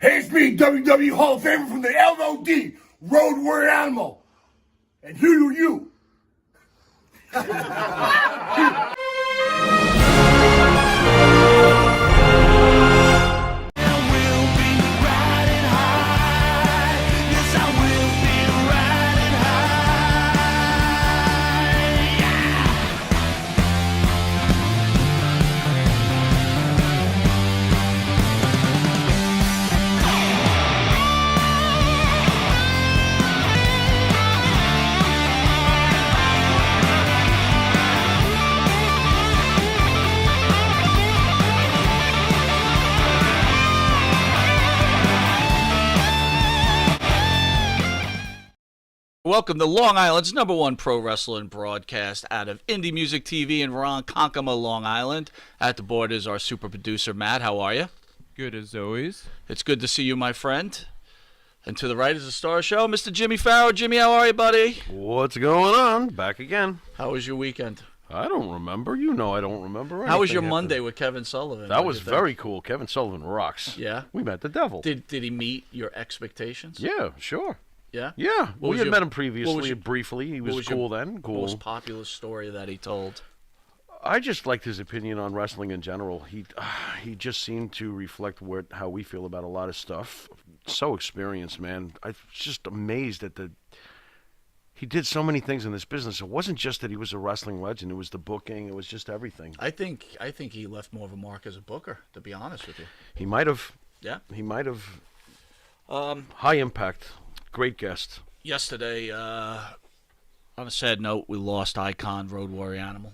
Hey, it's me, WWE Hall of Famer from the LOD, Road Warrior Animal. And who are you? Welcome to Long Island's #1 pro wrestling broadcast out of Indie Music TV in Ronkonkoma, Long Island. At the board is our super producer, Matt. How are you? Good as always. It's good to see you, my friend. And to the right is the star show, Mr. Jimmy Farrow. Jimmy, how are you, buddy? What's going on? Back again. How was your weekend? I don't remember. You know I don't remember. How was your anything Monday with Kevin Sullivan? That was very cool. Kevin Sullivan rocks. Yeah? We met the devil. Did he meet your expectations? Yeah, sure. Yeah? Yeah. We had met him previously, your- briefly. He was cool then. Cool. Most popular story that he told? I just liked his opinion on wrestling in general. He just seemed to reflect how we feel about a lot of stuff. So experienced, man. I was just amazed at he did so many things in this business. It wasn't just that he was a wrestling legend. It was the booking. It was just everything. I think he left more of a mark as a booker, to be honest with you. He might have. Yeah? He might have. High impact. Great guest. Yesterday, on a sad note, we lost icon Road Warrior Animal.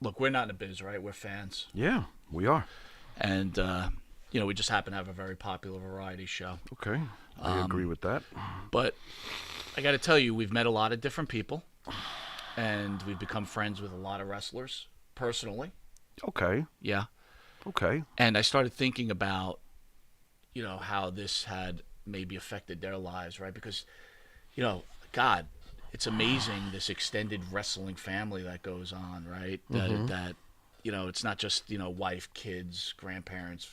Look, we're not in the biz, right? We're fans. Yeah, we are. And, we just happen to have a very popular variety show. Okay, I agree with that. But I got to tell you, we've met a lot of different people, and we've become friends with a lot of wrestlers, personally. Okay. Yeah. Okay. And I started thinking about, how this had maybe affected their lives, right? Because, God, it's amazing this extended wrestling family that goes on, right? That it's not just, wife, kids, grandparents,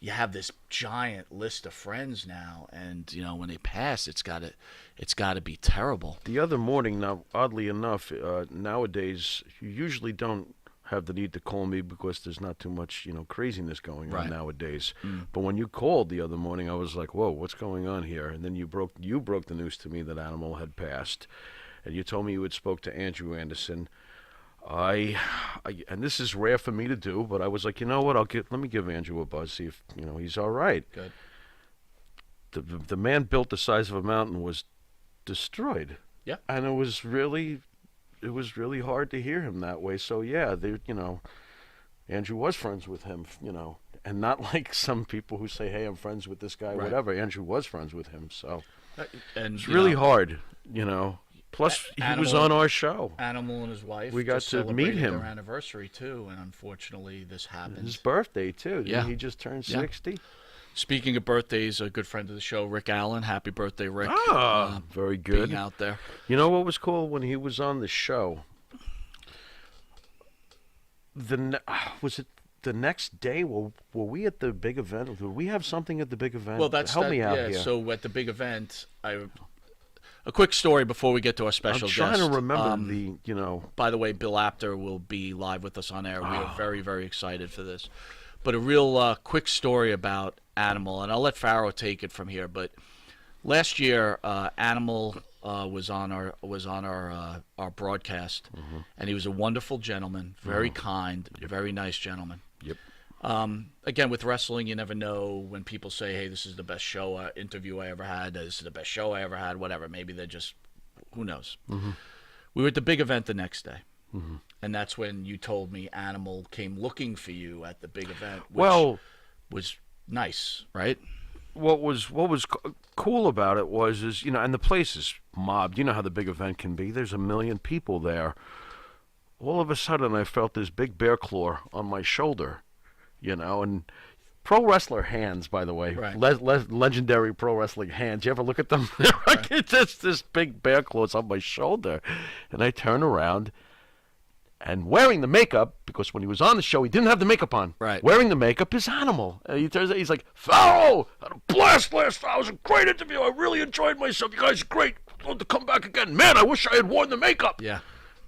you have this giant list of friends now, and when they pass, it's got to be terrible. The other morning, now, oddly enough, nowadays you usually don't have the need to call me because there's not too much, craziness going on nowadays. But when you called the other morning, I was like, "Whoa, what's going on here?" And then you broke the news to me that Animal had passed, and you told me you had spoke to Andrew Anderson. And this is rare for me to do, but I was like, you know what? Let me give Andrew a buzz, see if he's all right. Good. The man built the size of a mountain was destroyed. Yeah. And it was really hard to hear him that way. So yeah, Andrew was friends with him, and not like some people who say, "Hey, I'm friends with this guy," whatever. Andrew was friends with him, so And it's really hard, Plus, he was on our show. Animal and his wife. We got just to meet celebrated him. Their anniversary too, and unfortunately, this happened. His birthday too. Yeah. He just turned 60. Speaking of birthdays, a good friend of the show, Rick Allen. Happy birthday, Rick. Very good. Being out there. You know what was cool when he was on the show? Was it the next day? Were we at the big event? Did we have something at the big event? Well, help me out yeah, here. So at the big event, a quick story before we get to our special guest. I'm trying to remember By the way, Bill Apter will be live with us on air. We are very, very excited for this. But a real quick story about Animal, and I'll let Farrow take it from here. But last year, Animal was on our broadcast, and he was a wonderful gentleman, very kind, very nice gentleman. Yep. Again, with wrestling, you never know when people say, "Hey, this is the best show interview I ever had. This is the best show I ever had." Whatever. Maybe they're just, who knows. We were at the big event the next day. And that's when you told me Animal came looking for you at the big event, which was nice, right? What was cool about it was and the place is mobbed. You know how the big event can be. There's 1 million people there. All of a sudden, I felt this big bear claw on my shoulder, and pro wrestler hands, by the way, Right. Legendary pro wrestling hands. You ever look at them? It's just this big bear claws on my shoulder, and I turn around. And wearing the makeup, because when he was on the show, he didn't have the makeup on. Right. Wearing the makeup is Animal. He's like, Farrell, I had a blast last night. It was a great interview. I really enjoyed myself. You guys are great. I'd love to come back again. Man, I wish I had worn the makeup. Yeah.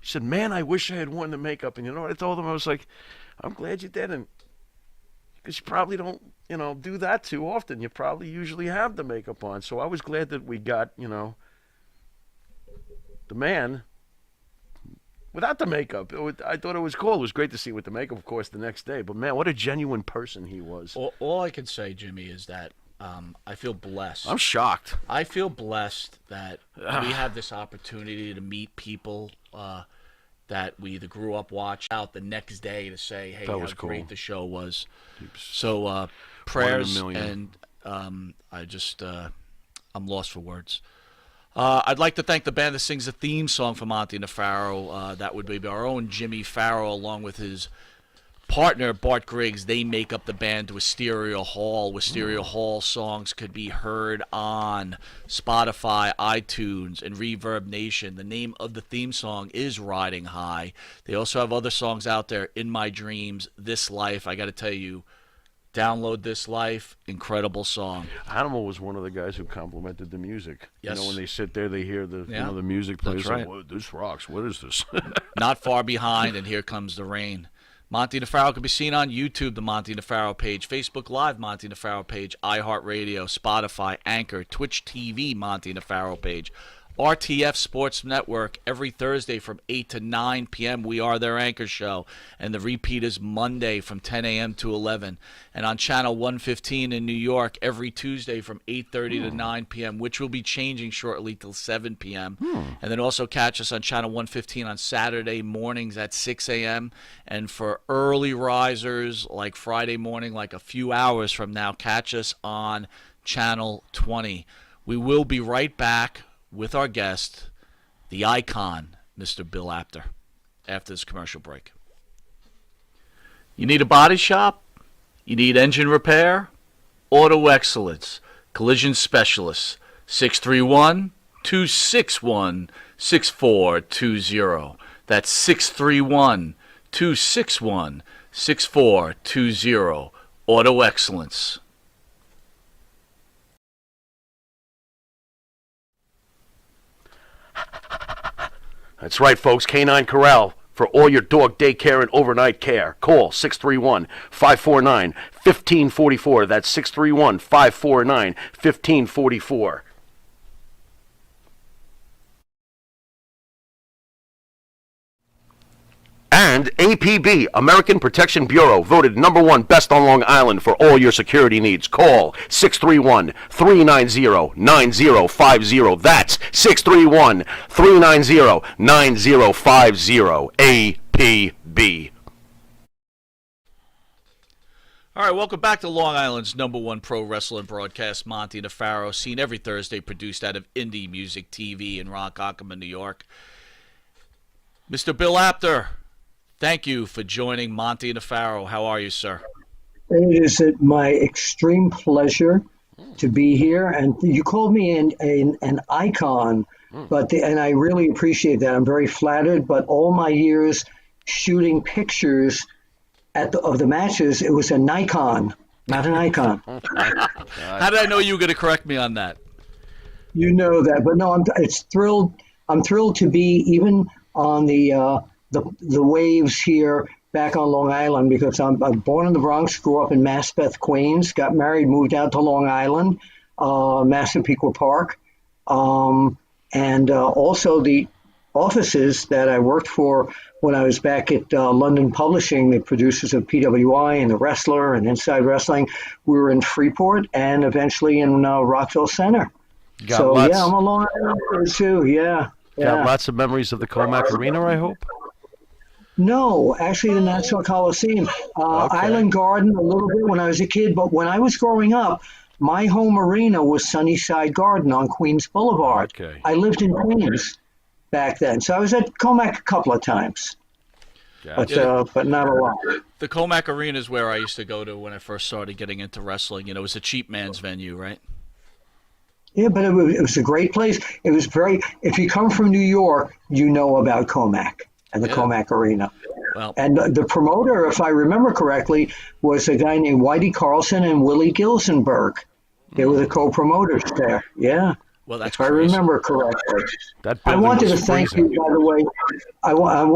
He said, man, I wish I had worn the makeup. And you know what I told him? I was like, I'm glad you didn't. Because you probably don't, do that too often. You probably usually have the makeup on. So I was glad that we got, the man without the makeup. I thought it was cool. It was great to see with the makeup, of course, the next day. But, man, what a genuine person he was. All I can say, Jimmy, is that I feel blessed. I'm shocked. I feel blessed that we have this opportunity to meet people that we either grew up watching out the next day to say, hey, how great the show was. So prayers, and I'm lost for words. I'd like to thank the band that sings the theme song for Monty and the Pharaoh. That would be our own Jimmy Farrell, along with his partner Bart Griggs. They make up the band Wisteria Hall. Wisteria Hall songs could be heard on Spotify, iTunes, and Reverb Nation. The name of the theme song is Riding High. They also have other songs out there, In My Dreams, This Life. I got to tell you, download This Life. Incredible song. Animal was one of the guys who complimented the music. Yes. When they sit there, they hear the the music play. That's right. Like, this rocks. What is this? Not far behind, and Here Comes the Rain. Monty and the Pharaoh can be seen on YouTube, the Monty and the Pharaoh page, Facebook Live, Monty and the Pharaoh page, iHeartRadio, Spotify, Anchor, Twitch TV, Monty and the Pharaoh page, RTF Sports Network every Thursday from 8 to 9 p.m. We are their anchor show, and the repeat is Monday from 10 a.m. to 11. And on Channel 115 in New York every Tuesday from 8:30 to 9 p.m., which will be changing shortly till 7 p.m. And then also catch us on Channel 115 on Saturday mornings at 6 a.m. And for early risers, like Friday morning, like a few hours from now, catch us on Channel 20. We will be right back with our guest, the icon, Mr. Bill Apter, after this commercial break. You need a body shop? You need engine repair? Auto Excellence, Collision Specialists, 631-261-6420. That's 631-261-6420. Auto Excellence. That's right, folks. Canine Corral for all your dog daycare and overnight care. Call 631-549-1544. That's 631-549-1544. And APB, American Protection Bureau, voted #1 best on Long Island for all your security needs. Call 631-390-9050. That's 631-390-9050. APB. All right, welcome back to Long Island's #1 pro wrestling broadcast, Monty and the Pharaoh, seen every Thursday, produced out of Indie Music TV in Ronkonkoma, New York. Mr. Bill Apter, thank you for joining Monty and the Pharaoh. How are you, sir? It is my extreme pleasure to be here, and you called me an icon, and I really appreciate that. I'm very flattered. But all my years shooting pictures of the matches, it was a Nikon, not an icon. How did I know you were going to correct me on that? You know that, but no, I'm thrilled to be even on the waves here back on Long Island, because I'm born in the Bronx, grew up in Maspeth, Queens, got married, moved out to Long Island, Massapequa Park, and also the offices that I worked for when I was back at London Publishing, the producers of PWI and The Wrestler and Inside Wrestling. We were in Freeport and eventually in Rockville Center. So yeah, I'm a Long Islander too. Yeah. Got lots of memories of the Comac Arena, I hope? No, actually the Nassau Coliseum. Island Garden a little bit when I was a kid, but when I was growing up, my home arena was Sunnyside Garden on Queens Boulevard. Okay. I lived in Queens back then, so I was at Comac a couple of times, but not a lot. The Comac Arena is where I used to go to when I first started getting into wrestling. You know, it was a cheap man's venue, right? Yeah, but it was a great place. It was if you come from New York, you know about Comac and the Comac Arena. Well, And the promoter, if I remember correctly, was a guy named Whitey Carlson and Willie Gilsenberg. They were the co-promoters there. Yeah, well, that's if I crazy. remember correctly. That I building wanted to was thank you, freezing. by the way.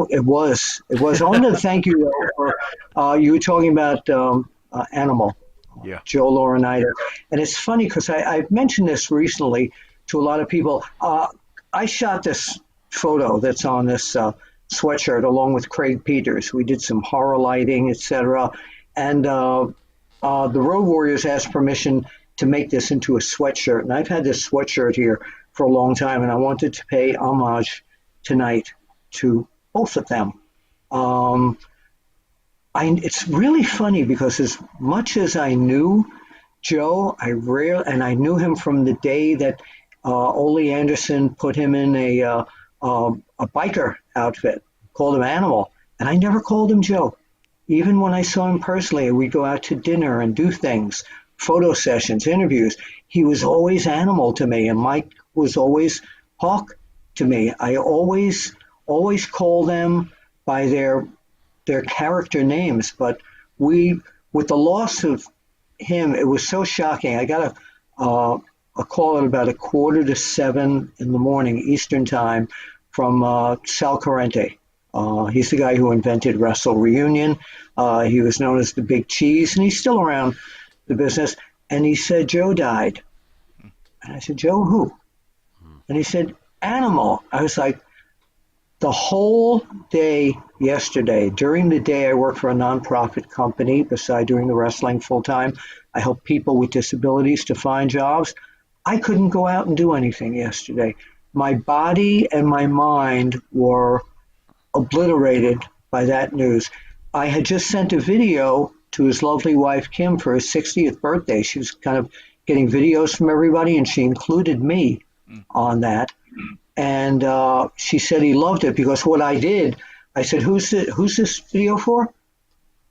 It was. It was. I wanted to thank you for you were talking about Animal, Yeah. Joe Laurinaitis. And it's funny because I've mentioned this recently to a lot of people. I shot this photo that's on this sweatshirt along with Craig Peters. We did some horror lighting, etc. And the Road Warriors asked permission to make this into a sweatshirt. And I've had this sweatshirt here for a long time, and I wanted to pay homage tonight to both of them. Um, it's really funny because as much as I knew Joe, and I knew him from the day that Ole Anderson put him in a biker outfit, called him Animal, and I never called him Joe. Even when I saw him personally, we'd go out to dinner and do things, photo sessions, interviews. He was always Animal to me, and Mike was always Hawk to me. I always call them by their character names, but with the loss of him, it was so shocking. I got a call at about 6:45 in the morning Eastern time from Sal Corrente. He's the guy who invented Wrestle Reunion. He was known as the Big Cheese, and he's still around the business. And he said Joe died. And I said, Joe who? And he said, Animal. I was like, the whole day yesterday, during the day I worked for a nonprofit company, beside doing the wrestling full time. I help people with disabilities to find jobs. I couldn't go out and do anything yesterday. My body and my mind were obliterated by that news. I had just sent a video to his lovely wife, Kim, for his 60th birthday. She was kind of getting videos from everybody, and she included me on that. And she said he loved it because what I did, I said, who's this video for?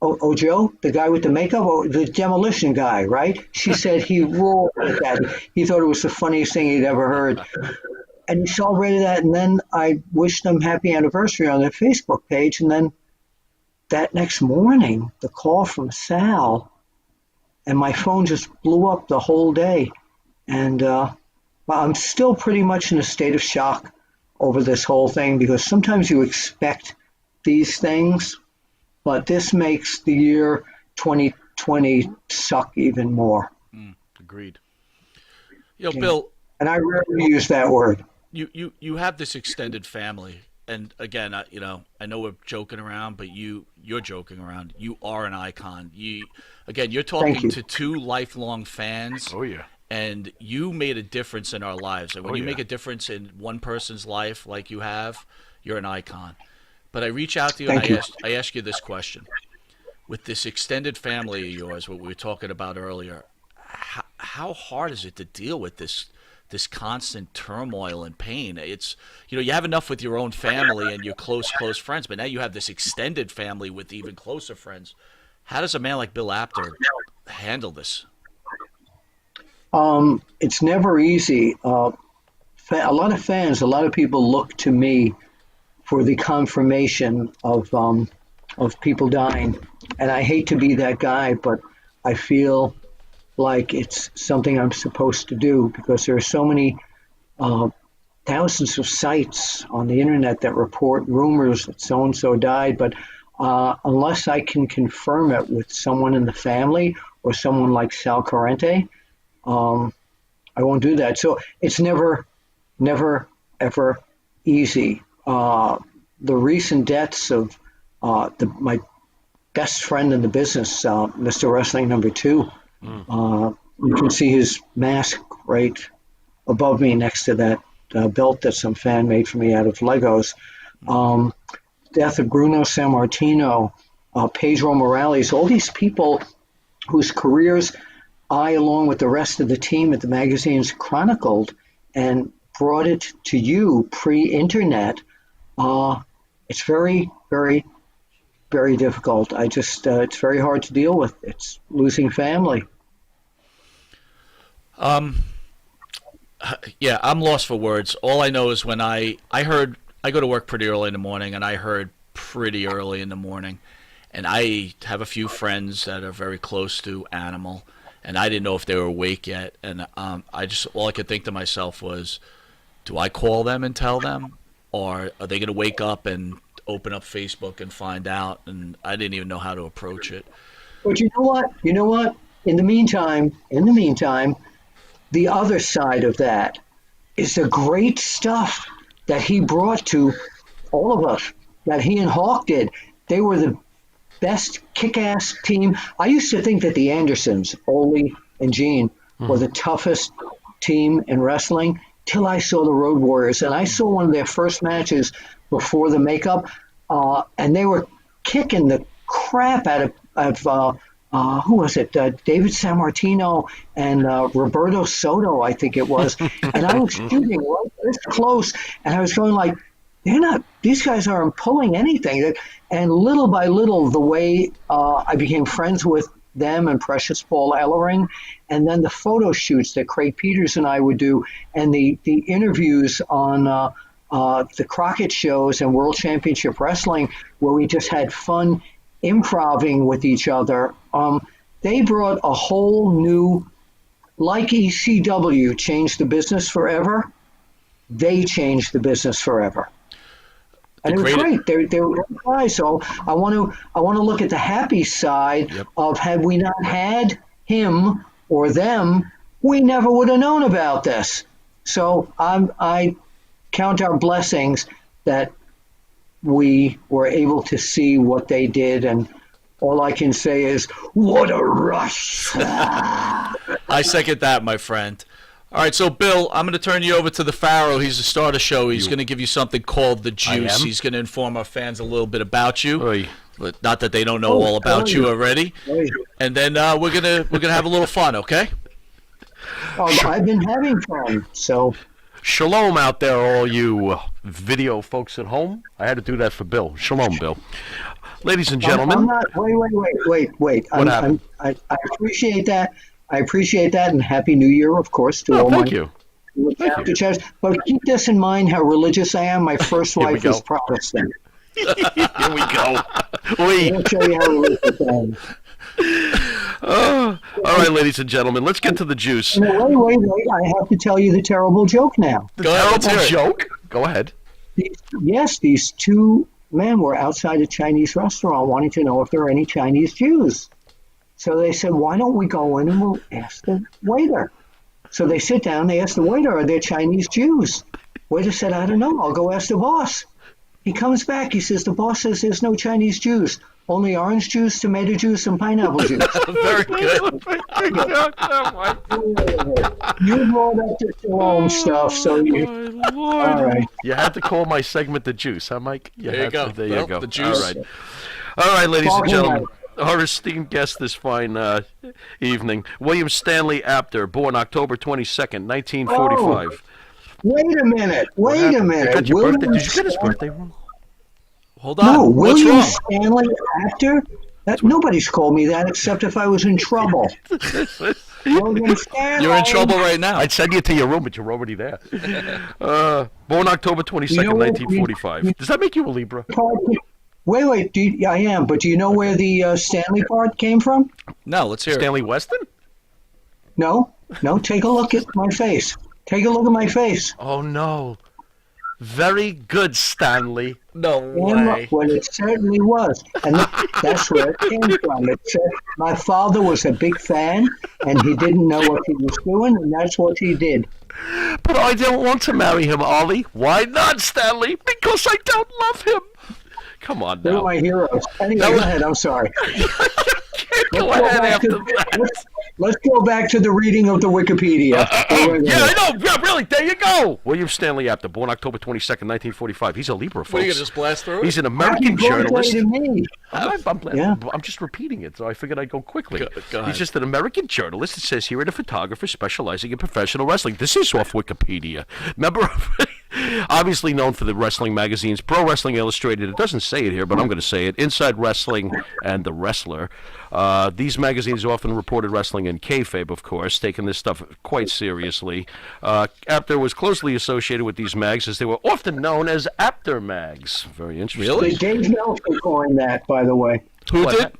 Oh, Joe, the guy with the makeup, the demolition guy, right? She said he roared at that. He thought it was the funniest thing he'd ever heard. And he celebrated that, and then I wished them happy anniversary on their Facebook page. And then that next morning, the call from Sal, and my phone just blew up the whole day. And I'm still pretty much in a state of shock over this whole thing because sometimes you expect these things, but this makes the year 2020 suck even more. Agreed. Bill, and I rarely use that word. You have this extended family, and again, I know we're joking around, but you're joking around. You are an icon. You're talking to two lifelong fans. Oh yeah. And you made a difference in our lives. And when you yeah. make a difference in one person's life like you have, you're an icon. But I reach out to you and I ask you this question. With this extended family of yours, what we were talking about earlier, how hard is it to deal with this constant turmoil and pain? It's, you have enough with your own family and your close friends, but now you have this extended family with even closer friends. How does a man like Bill Apter handle this? It's never easy. A lot of fans, a lot of people look to me for the confirmation of people dying, and I hate to be that guy, but I feel like it's something I'm supposed to do because there are so many thousands of sites on the internet that report rumors that so and so died, but unless I can confirm it with someone in the family or someone like Sal Corrente, I won't do that. So it's never, ever easy. The recent deaths of my best friend in the business, Mr. Wrestling Number 2, you can see his mask right above me next to that belt that some fan made for me out of Legos. Death of Bruno Sammartino, Pedro Morales, all these people whose careers I, along with the rest of the team at the magazines, chronicled and brought it to you pre-internet. It's very, very, very difficult. It's very hard to deal with. It's losing family. Yeah, I'm lost for words. All I know is when I go to work pretty early in the morning, and I heard pretty early in the morning, and I have a few friends that are very close to Animal, and I didn't know if they were awake yet, and all I could think to myself was, do I call them and tell them, or are they going to wake up and open up Facebook and find out? And I didn't even know how to approach it. But you know what? You know what? In the meantime, the other side of that is the great stuff that he brought to all of us, that he and Hawk did. They were the best kick-ass team. I used to think that the Andersons, Ole and Gene, were the toughest team in wrestling till I saw the Road Warriors. And I saw one of their first matches before the makeup, and they were kicking the crap out of who was it? David Sammartino and Roberto Soto, I think it was. And I was shooting right this close, and I was going like, these guys aren't pulling anything. And little by little, the way I became friends with them and Precious Paul Ellering, and then the photo shoots that Craig Peters and I would do, and the interviews on the Crockett shows and World Championship Wrestling, where we just had fun improving with each other. They brought a whole new, like ECW changed the business forever, they changed the business forever. And it was great. They were guys. So I want to look at the happy side of, had we not had him or them, we never would have known about this. So I count our blessings that we were able to see what they did, and all I can say is, what a rush. I second that, my friend. All right, so Bill, I'm going to turn you over to the Pharaoh. He's the star of the show. He's going to give you something called the Juice. He's going to inform our fans a little bit about you. Oy. Not that they don't know all about you already. And then we're gonna have a little fun, okay? I've been having fun, so. Shalom out there, all you video folks at home. I had to do that for Bill. Shalom, Bill. Ladies and gentlemen. I'm not, wait. What happened? I appreciate that. I appreciate that, and Happy New Year, of course, to all thank you. But keep this in mind, how religious I am. My first wife is Protestant. Here we go. I'll show you how religious I am. All right, ladies and gentlemen, let's get to the juice. No, wait. I have to tell you the terrible joke now. The terrible joke? Go ahead. These two men were outside a Chinese restaurant wanting to know if there are any Chinese Jews. So they said, why don't we go in and we'll ask the waiter? So they sit down, they ask the waiter, are there Chinese Jews? Waiter said, I don't know, I'll go ask the boss. He comes back, he says, the boss says there's no Chinese Jews. Only orange juice, tomato juice, and pineapple juice. Very good. You brought up the Shalom stuff, so you. All right. You had to call my segment the juice, huh, Mike? There you go. There you go. The juice. All right, ladies and gentlemen. Our esteemed guest this fine evening, William Stanley Apter, born October 22nd, 1945. Wait a minute. You got your birthday? Did you get his birthday wrong? Hold on. No, What's William wrong? Stanley Apter? Nobody's called me that except if I was in trouble. William Stanley. You're in trouble right now. I'd send you to your room, but you're already there. Born October 22nd, 1945. Does that make you a Libra? Wait. I am, but do you know where the Stanley part came from? No, let's hear Stanley it. Weston? No, take a look at my face. Take a look at my face. Oh, no. Very good, Stanley. No way. Well, it certainly was. And that's where it came from. It said my father was a big fan, and he didn't know what he was doing, and that's what he did. But I don't want to marry him, Ollie. Why not, Stanley? Because I don't love him. Come on now. They're my heroes. Anyway, go ahead. I'm sorry. Go ahead after that. Let's go back to the reading of the Wikipedia. Yeah, I know. Yeah, really. There you go. William Stanley Apter, born October 22nd, 1945. He's a Libra, folks. What, are you going to just blast through it? He's an American journalist. To me. I'm just repeating it, so I figured I'd go quickly. Go ahead. He's just an American journalist. It says here, and a photographer specializing in professional wrestling. This is off Wikipedia. Obviously known for the wrestling magazines, Pro Wrestling Illustrated. It doesn't say it here, but I'm going to say it. Inside Wrestling and The Wrestler. These magazines often reported wrestling in kayfabe, of course, taking this stuff quite seriously. Apter was closely associated with these mags, as they were often known as Apter mags. Very interesting. Really? Dave Meltzer coined that, by the way. Who did?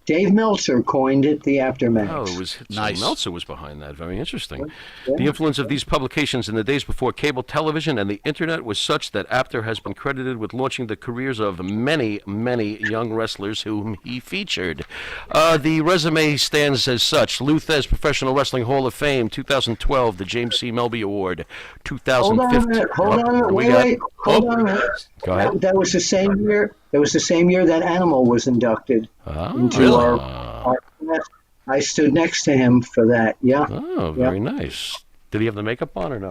Dave Meltzer coined it, the Apter mags. Oh, it was Nice. So Meltzer was behind that. Very interesting. Yeah. The influence of these publications in the days before cable television and the internet was such that Apter has been credited with launching the careers of many, many young wrestlers whom he featured. The resume stands as such: Lou Thez Professional Wrestling Hall of Fame, 2012, the James C. Melby Award, 2015. Hold on a minute. Wait. Hold on a minute. Go ahead. That was the same year. That was the same year that Animal was inducted into really? our class. I stood next to him for that. Yeah. Oh, very nice. Did he have the makeup on or no?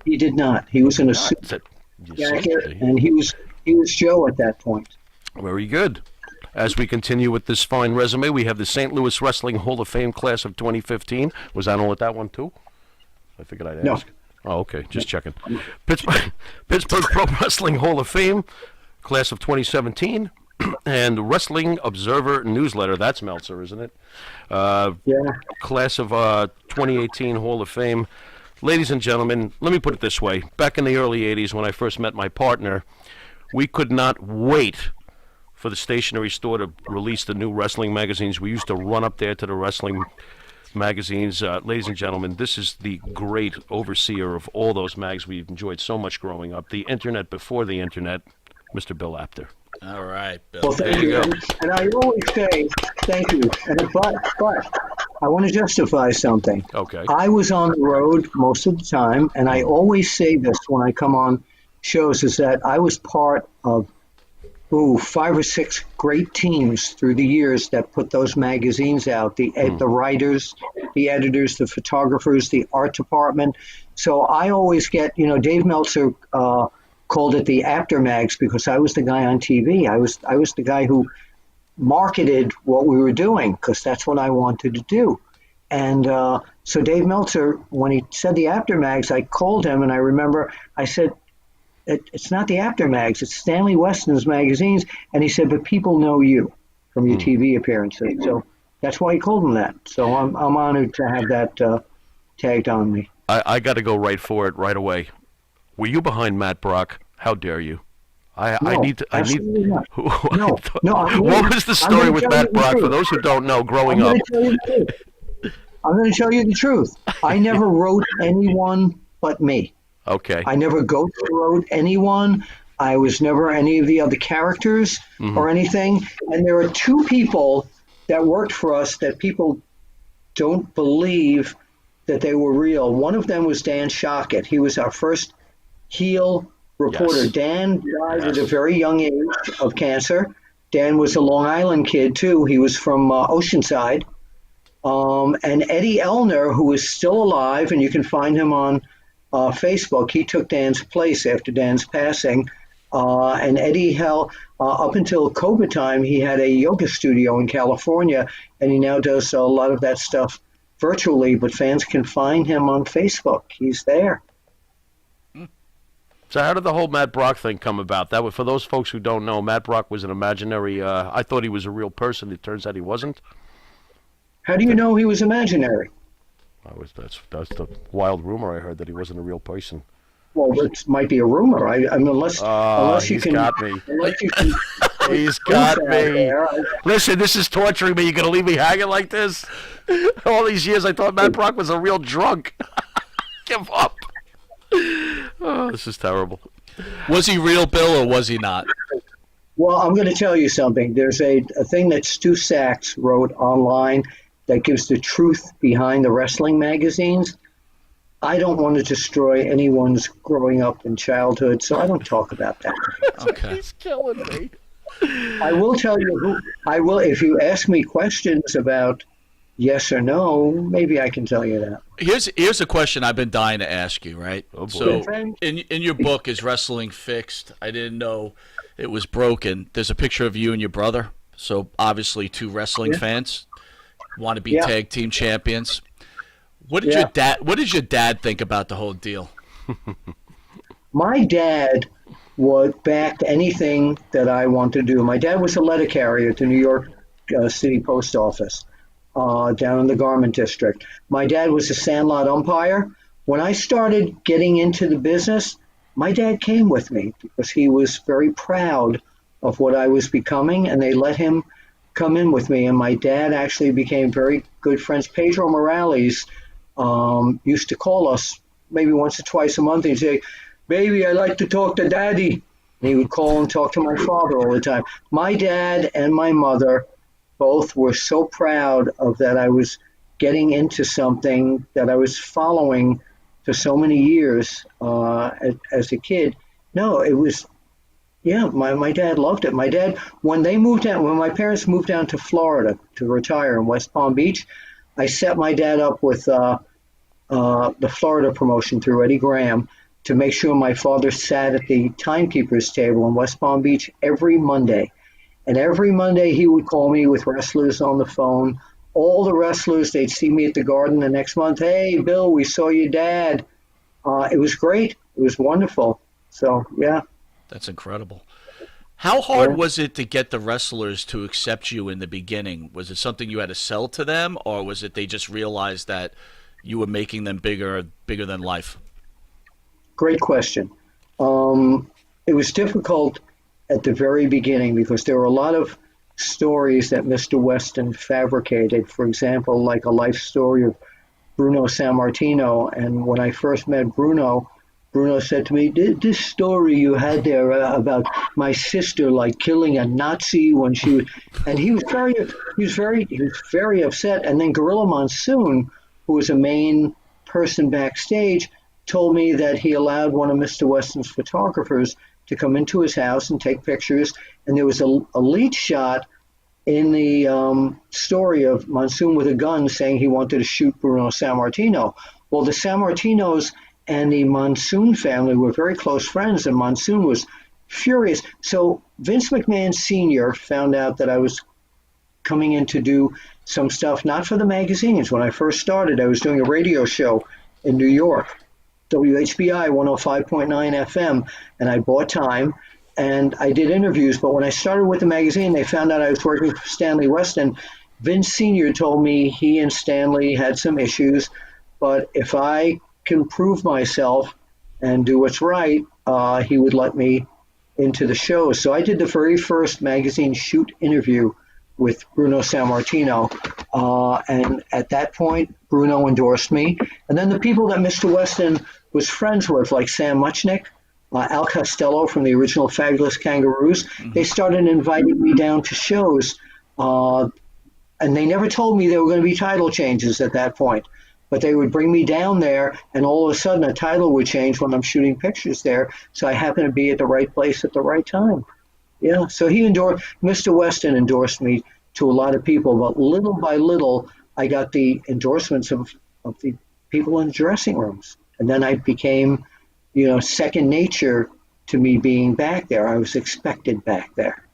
He did not. He was in a suit jacket, and he was Joe at that point. Very good. As we continue with this fine resume, we have the St. Louis Wrestling Hall of Fame class of 2015. Was Animal at that one too? I figured I'd ask. No. Oh, okay. Just checking. Pittsburgh Pro Wrestling Hall of Fame, class of 2017, and Wrestling Observer Newsletter. That's Meltzer, isn't it? Yeah. Class of 2018 Hall of Fame. Ladies and gentlemen, let me put it this way. Back in the early 80s, when I first met my partner, we could not wait for the stationery store to release the new wrestling magazines. We used to run up there to the wrestling magazines. Ladies and gentlemen, this is the great overseer of all those mags we've enjoyed so much growing up. The internet before the internet, Mr. Bill Apter. All right, Bill. Well, thank There you you. go. And I always say thank you. But I want to justify something. Okay. I was on the road most of the time, and I always say this when I come on shows, is that I was part of 5 or 6 great teams through the years that put those magazines out. The writers, the editors, the photographers, the art department. So I always get, Dave Meltzer called it the Apter mags because I was the guy on TV. I was the guy who marketed what we were doing because that's what I wanted to do. And so Dave Meltzer, when he said the Apter mags, I called him and I remember I said, it's not the Apter mags, it's Stanley Weston's magazines. And he said, but people know you from your TV appearances. So that's why he called them that. So I'm honored to have that tagged on me. I got to go right for it right away. Were you behind Matt Brock? How dare you? Absolutely not. No. What was the story with Matt Brock? For those who don't know, growing up. I'm going to tell you the truth. I never wrote anyone but me. Okay. I never ghost wrote anyone. I was never any of the other characters or anything. And there are 2 people that worked for us that people don't believe that they were real. One of them was Dan Shockett. He was our first heel reporter. Yes. Dan died at a very young age of cancer. Dan was a Long Island kid, too. He was from Oceanside. And Eddie Elner, who is still alive, and you can find him on Facebook. He took Dan's place after Dan's passing. And Eddie up until COVID time, he had a yoga studio in California, and he now does a lot of that stuff virtually, but fans can find him on Facebook. He's there. So how did the whole Matt Brock thing come about? That was, for those folks who don't know, Matt Brock was an imaginary. I thought he was a real person. It turns out he wasn't. How do you know he was imaginary? That's the wild rumor I heard, that he wasn't a real person. Well, that might be a rumor. I mean, unless you he's can. got me. Unless you can. He's got me. Listen, this is torturing me. You're going to leave me hanging like this? All these years I thought Matt Brock was a real drunk. Give up. Oh, this is terrible. Was he real, Bill, or was he not? Well, I'm going to tell you something. There's a thing that Stu Sachs wrote online that gives the truth behind the wrestling magazines. I don't want to destroy anyone's growing up and childhood, so I don't talk about that. Okay. He's killing me. I will tell you if you ask me questions about yes or no, maybe I can tell you that. Here's a question I've been dying to ask you, right? Oh, boy. So in your book, Is Wrestling Fixed? I didn't know it was broken. There's a picture of you and your brother. So obviously 2 wrestling fans want to be tag team champions. What did your dad think about the whole deal? My dad would back anything that I wanted to do. My dad was a letter carrier at the New York City Post Office down in the Garment District. My dad was a sandlot umpire. When I started getting into the business, my dad came with me because he was very proud of what I was becoming, and they let him come in with me. And my dad actually became very good friends. Pedro Morales used to call us maybe once or twice a month. He'd say, "Baby, I like to talk to Daddy." And he would call and talk to my father all the time. My dad and my mother both were so proud of that I was getting into something that I was following for so many years as a kid. No, it was, yeah, my dad loved it. My dad, when my parents moved down to Florida to retire in West Palm Beach, I set my dad up with the Florida promotion through Eddie Graham to make sure my father sat at the timekeeper's table in West Palm Beach every Monday. And every Monday he would call me with wrestlers on the phone. All the wrestlers, they'd see me at the Garden the next month. "Hey, Bill, we saw your dad." It was great. It was wonderful. So, yeah. That's incredible. How hard was it to get the wrestlers to accept you in the beginning? Was it something you had to sell to them, or was it they just realized that you were making them bigger than life? Great question. It was difficult at the very beginning because there were a lot of stories that Mr. Weston fabricated. For example, like a life story of Bruno Sammartino. And when I first met Bruno said to me, "This story you had there about my sister like killing a Nazi when she was," and he was very upset. And then Gorilla Monsoon, who was a main person backstage, told me that he allowed one of Mr. Weston's photographers to come into his house and take pictures. And there was a lead shot in the story of Monsoon with a gun saying he wanted to shoot Bruno Sammartino. Well, the Sammartinos and the Monsoon family were very close friends, and Monsoon was furious. So Vince McMahon Sr. found out that I was coming in to do some stuff, not for the magazines. When I first started, I was doing a radio show in New York, WHBI 105.9 FM, and I bought time, and I did interviews. But when I started with the magazine, they found out I was working for Stanley Weston. Vince Sr. told me he and Stanley had some issues, but if I can prove myself and do what's right, he would let me into the show. So I did the very first magazine shoot interview with Bruno Sammartino. And at that point, Bruno endorsed me. And then the people that Mr. Weston was friends with, like Sam Muchnick, Al Costello from the original Fabulous Kangaroos, they started inviting me down to shows. And they never told me there were going to be title changes at that point. But they would bring me down there, and all of a sudden a title would change when I'm shooting pictures there. So I happened to be at the right place at the right time. Yeah, so Mr. Weston endorsed me to a lot of people, but little by little, I got the endorsements of the people in the dressing rooms. And then I became, second nature to me being back there. I was expected back there.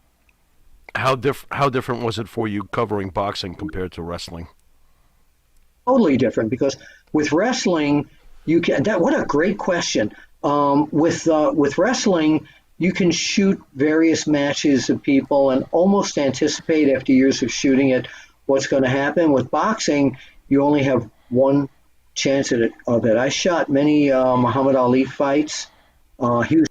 How different was it for you covering boxing compared to wrestling? Totally different, because with wrestling, what a great question. With wrestling, you can shoot various matches of people and almost anticipate after years of shooting it what's going to happen. With boxing, you only have one chance of it. I shot many Muhammad Ali fights. He was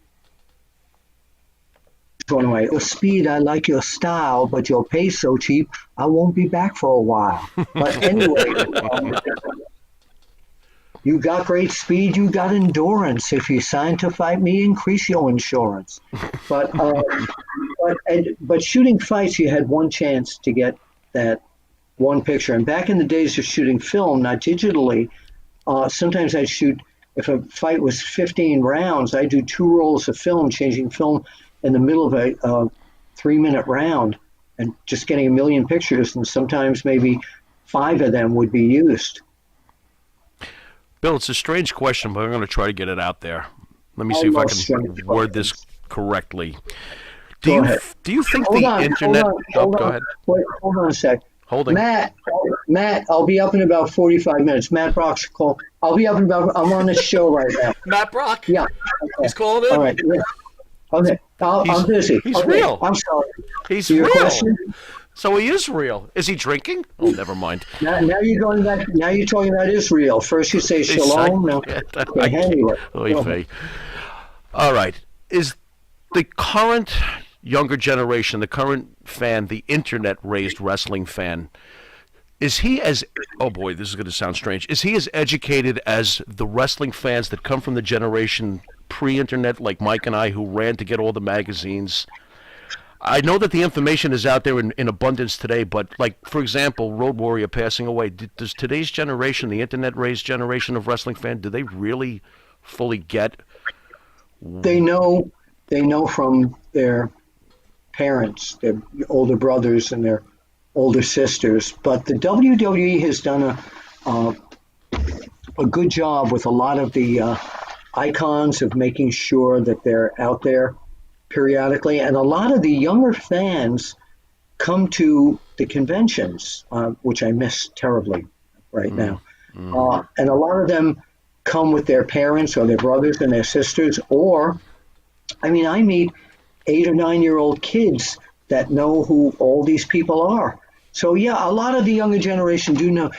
one of my speed. I like your style, but your pay's so cheap, I won't be back for a while. But anyway, you got great speed, you got endurance. If you sign to fight me, increase your insurance. But shooting fights, you had one chance to get that one picture. And back in the days of shooting film, not digitally, sometimes I'd shoot, if a fight was 15 rounds, I'd do 2 rolls of film, changing film in the middle of a 3-minute round and just getting a million pictures, and sometimes maybe 5 of them would be used. Bill, it's a strange question, but I'm going to try to get it out there. Let me see if I can word this correctly. Do you think the internet... Hold on a sec. Holding. Matt, I'll be up in about 45 minutes. Matt Brock's call. I'll be up in about. I'm on the show right now. Matt Brock. Yeah. He's calling in. All right. Yeah. Okay. I'm busy. He's okay. real. I'm sorry. He's Your real. question? So he is real. Is he drinking? Oh, never mind. Now you're going back. Now you're talking about Israel. First you say shalom. Now, okay, anyway. Oy. All right. Is the current younger generation, the current fan, the internet-raised wrestling fan, is he as, oh boy, this is going to sound strange, is he as educated as the wrestling fans that come from the generation pre-internet, like Mike and I, who ran to get all the magazines? I know that the information is out there in abundance today, but, like, for example, Road Warrior passing away, does today's generation, the internet-raised generation of wrestling fan, do they really fully get? They know from their parents, their older brothers and their older sisters, but the WWE has done a good job with a lot of the icons of making sure that they're out there periodically, and a lot of the younger fans come to the conventions, which I miss terribly right now. And a lot of them come with their parents or their brothers and their sisters, or, I mean, I meet 8 or 9 year old kids that know who all these people are. So yeah, a lot of the younger generation do know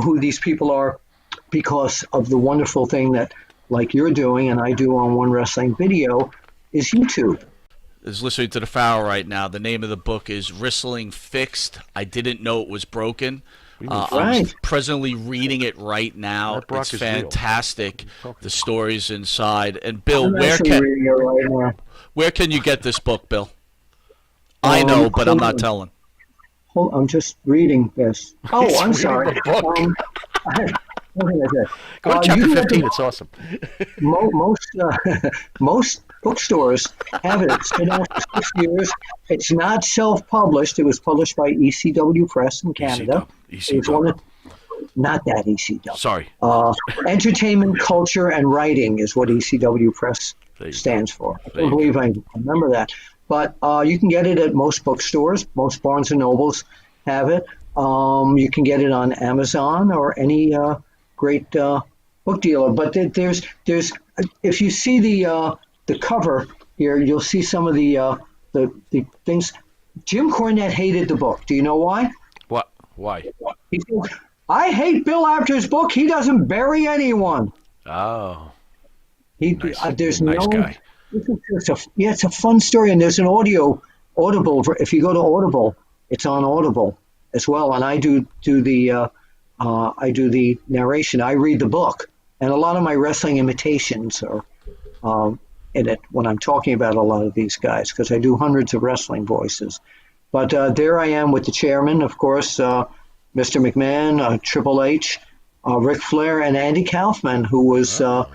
who these people are because of the wonderful thing that, like you're doing and I do on One Wrestling Video, is YouTube. Is listening to the Foul right now. The name of the book is Wrestling Fixed. I Didn't Know It Was Broken. I'm presently reading it right now. It's fantastic. The stories inside. And Bill, where can you get this book, Bill? I know, but I'm not telling. I'm just reading this. Oh, I'm sorry. Go to chapter 15. It's awesome. Most bookstores have it. It's been out for 6 years. It's not self-published. It was published by ECW Press in Canada. ECW. Not that ECW. Sorry. Entertainment, Culture, and Writing is what ECW Press stands for. I can't believe I remember that. But you can get it at most bookstores. Most Barnes & Nobles have it. You can get it on Amazon or any great book dealer. But there's if you see the cover here, you'll see some of the things. Jim Cornette hated the book. Do you know why? What? Why? He said, I hate Bill Apter's book. He doesn't bury anyone. Oh. There's nice guy. It's a fun story, and there's an Audible. If you go to Audible, it's on Audible as well, and I do the narration. I read the book, and a lot of my wrestling imitations are in it when I'm talking about a lot of these guys, because I do hundreds of wrestling voices. But there I am with the chairman, of course, Mr. McMahon, Triple H, Ric Flair, and Andy Kaufman, who was the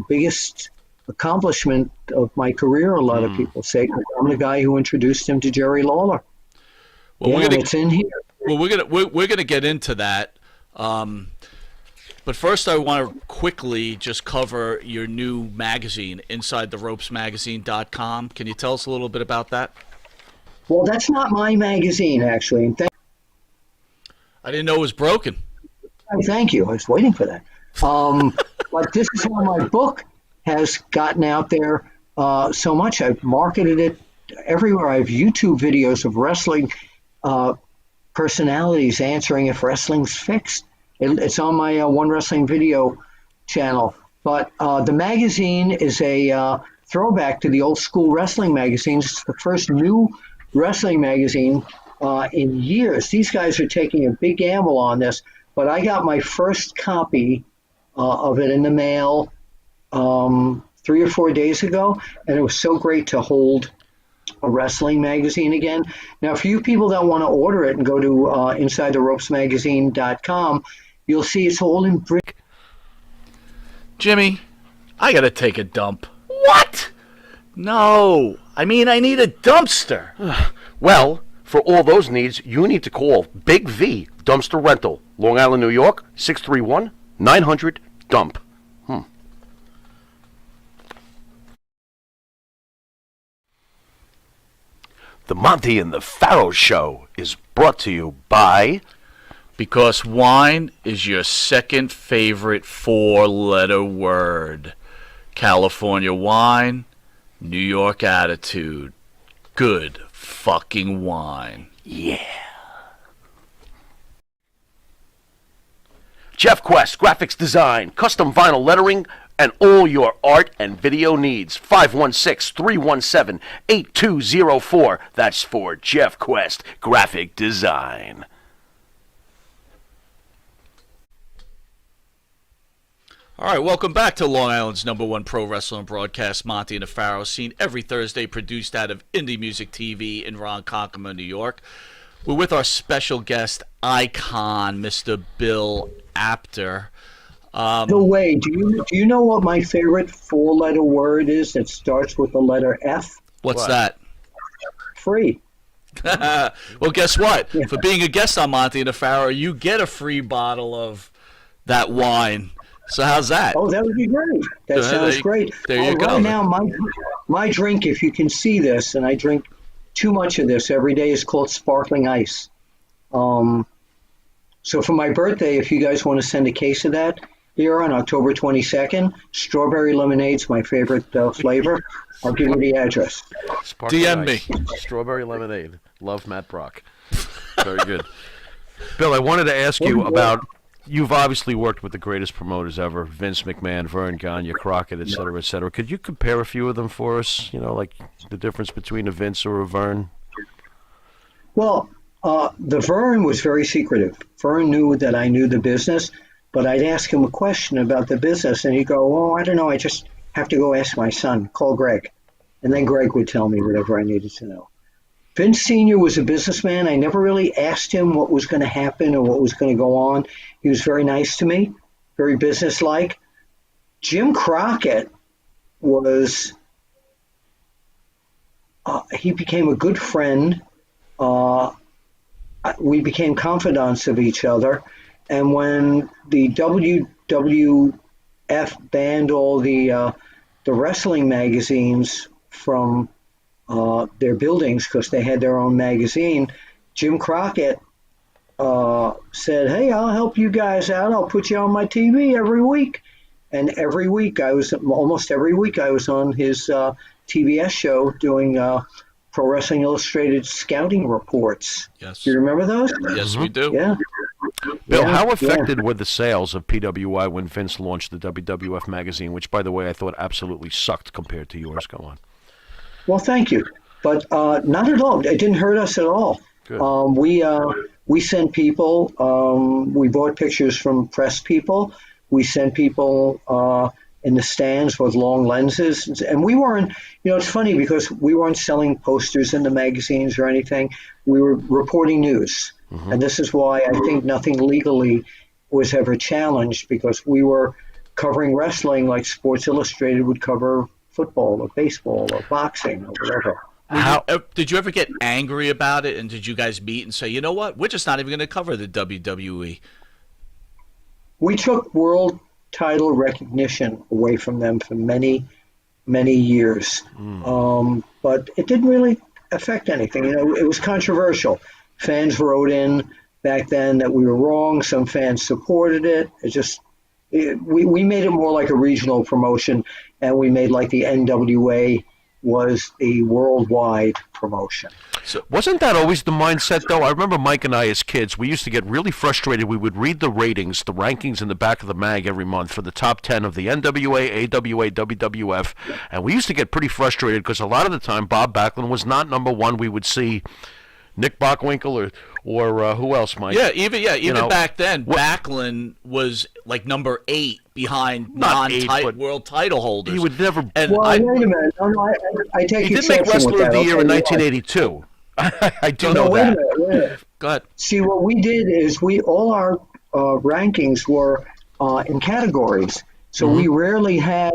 biggest accomplishment of my career, a lot of people say. I'm the guy who introduced him to Jerry Lawler. Well, it's in here. Well, we're gonna get into that. But first, I want to quickly just cover your new magazine, InsideTheRopesMagazine.com. Can you tell us a little bit about that? Well, that's not my magazine, actually. I didn't know it was broken. Thank you. I was waiting for that. But this is how my book has gotten out there so much. I've marketed it everywhere. I have YouTube videos of wrestling personalities answering if wrestling's fixed. It's on my One Wrestling Video channel. But the magazine is a throwback to the old school wrestling magazines. It's the first new wrestling magazine in years. These guys are taking a big gamble on this. But I got my first copy of it in the mail 3 or 4 days ago, and it was so great to hold a wrestling magazine again. Now, for you people that want to order it and go to InsideTheRopesMagazine.com, you'll see it's all in brick. Jimmy, I got to take a dump. What? No. I mean, I need a dumpster. Well, for all those needs, you need to call Big V Dumpster Rental, Long Island, New York, 631-900-DUMP. The Monty and the Pharaoh Show is brought to you by... Because wine is your second favorite four-letter word. California wine, New York attitude. Good fucking wine. Yeah. Jeff Quest, graphics design, custom vinyl lettering, and all your art and video needs. 516-317-8204. That's for Jeff Quest, graphic design. All right, welcome back to Long Island's #1 pro wrestling broadcast, Monty and the Pharaoh, seen every Thursday, produced out of Indie Music TV in Ronkonkoma, New York. We're with our special guest icon, Mr. Bill Apter. No way. Do you know what my favorite four-letter word is that starts with the letter F? What's that? Free. Well, guess what? For being a guest on Monty and the Pharaoh, you get a free bottle of that wine. So how's that? Oh, that would be great. That sounds great. There you go. Right now, my drink, if you can see this, and I drink too much of this every day, is called sparkling ice. So for my birthday, if you guys want to send a case of that here on October 22nd, strawberry lemonade's my favorite flavor. I'll give you the address. Sparkling DM ice. me. Strawberry lemonade. Love Matt Brock. Very good. Bill, I wanted to ask you about... You've obviously worked with the greatest promoters ever, Vince McMahon, Vern Gagne, Crockett, et cetera, et cetera. Could you compare a few of them for us? You know, like the difference between a Vince or a Vern? Well, the Vern was very secretive. Vern knew that I knew the business, but I'd ask him a question about the business, and he'd go, oh, I don't know, I just have to go ask my son, call Greg. And then Greg would tell me whatever I needed to know. Vince Sr. was a businessman. I never really asked him what was going to happen or what was going to go on. He was very nice to me, very businesslike. Jim Crockett was, he became a good friend. We became confidants of each other. And when the WWF banned all the wrestling magazines from their buildings because they had their own magazine, Jim Crockett said, hey, I'll help you guys out. I'll put you on my TV every week. And almost every week I was on his TBS show doing Pro Wrestling Illustrated scouting reports. Yes. Do you remember those? Yes, we do. Yeah. Bill, how affected were the sales of PWI when Vince launched the WWF magazine, which, by the way, I thought absolutely sucked compared to yours? Go on. Well, thank you. But not at all. It didn't hurt us at all. Good. We sent people, we bought pictures from press people. We sent people in the stands with long lenses. And we weren't, it's funny because we weren't selling posters in the magazines or anything. We were reporting news. Mm-hmm. And this is why I think nothing legally was ever challenged, because we were covering wrestling like Sports Illustrated would cover football or baseball or boxing or whatever. How did you ever get angry about it? And did you guys meet and say, you know what, we're just not even going to cover the WWE? We took world title recognition away from them for many, many years. But it didn't really affect anything. It was controversial. Fans wrote in back then that we were wrong. Some fans supported it. We made it more like a regional promotion, and we made like the NWA was a worldwide promotion. So wasn't that always the mindset, though? I remember Mike and I as kids, we used to get really frustrated. We would read the ratings, the rankings in the back of the mag every month for the top 10 of the NWA, AWA, WWF, and we used to get pretty frustrated because a lot of the time Bob Backlund was not number one. We would see Nick Bockwinkel or who else, Mike? Yeah, even back then, Backlund was like number 8 behind world title holders. He would never. And wait a minute. No, I take he did make Wrestler of the Year in 1982. I do know that. Wait a minute. Go ahead. See, what we did is all our rankings were in categories. So we rarely had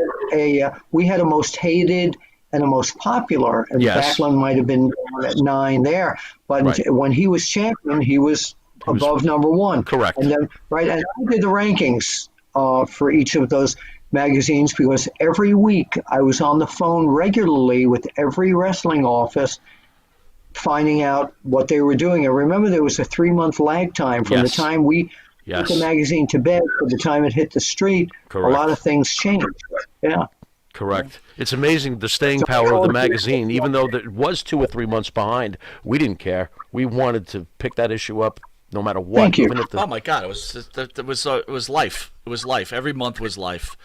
we had a most hated and a most popular, and Backlund might have been at 9 there. But when he was champion, he was above number 1. Correct. And then, and I did the rankings for each of those magazines, because every week I was on the phone regularly with every wrestling office finding out what they were doing. And remember, there was a 3-month lag time from the Yes. time we put the magazine to bed to the time it hit the street. Correct. A lot of things changed. Yeah. Correct. It's amazing the staying power of the magazine. Even though it was 2 or 3 months behind, we didn't care. We wanted to pick that issue up no matter what. Thank you. Even if Oh my God! It was life. It was life. Every month was life.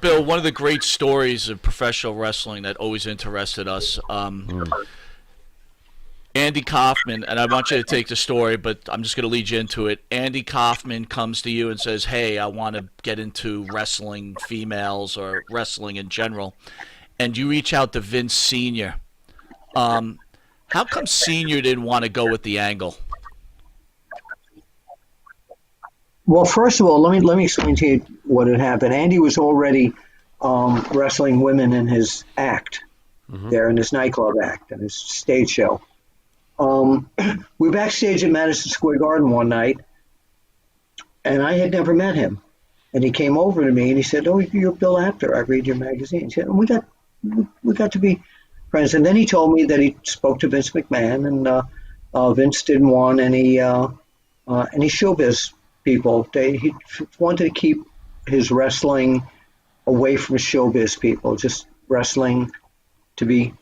Bill, one of the great stories of professional wrestling that always interested us. Andy Kaufman, and I want you to take the story, but I'm just going to lead you into it. Andy Kaufman comes to you and says, "Hey, I want to get into wrestling females or wrestling in general," and you reach out to Vince Senior. How come Senior didn't want to go with the angle? Well, first of all, let me explain to you what had happened. Andy was already wrestling women in his act, there in his nightclub act and his stage show. We were backstage at Madison Square Garden one night, and I had never met him. And he came over to me and he said, "Oh, you're Bill Apter. I read your magazine." He said, and we got to be friends. And then he told me that he spoke to Vince McMahon, and Vince didn't want any showbiz people. He wanted to keep his wrestling away from showbiz people, just wrestling to be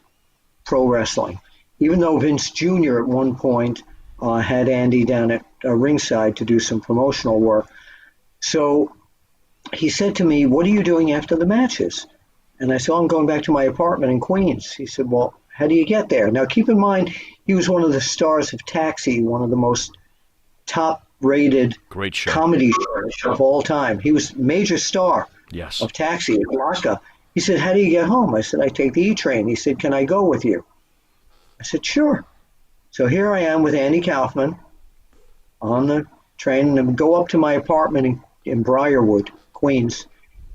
pro wrestling. Even though Vince Jr. at one point had Andy down at ringside to do some promotional work. So he said to me, "What are you doing after the matches?" And I said, "I'm going back to my apartment in Queens." He said, "Well, how do you get there?" Now, keep in mind, he was one of the stars of Taxi, one of the most top-rated great show. Comedy shows of all time. He was a major star of Taxi at Alaska. He said, "How do you get home?" I said, "I take the E-train." He said, "Can I go with you?" I said, "Sure." So here I am with Andy Kaufman on the train, and go up to my apartment in Briarwood, Queens.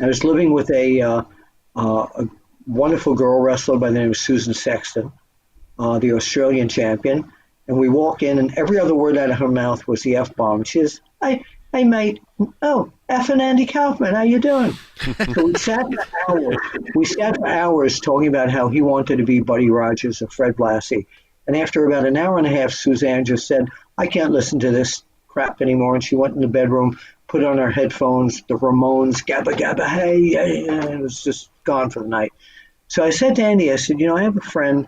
I was living with a wonderful girl wrestler by the name of Susan Sexton, the Australian champion. And we walk in, and every other word out of her mouth was the F-bomb. She says, "Hey, mate. Oh, F and Andy Kaufman, how you doing?" So we sat for hours talking about how he wanted to be Buddy Rogers or Fred Blassie. And after about an hour and a half, Suzanne just said, "I can't listen to this crap anymore." And she went in the bedroom, put on her headphones, the Ramones, Gabba Gabba, hey, and it was just gone for the night. So I said to Andy, I said, "I have a friend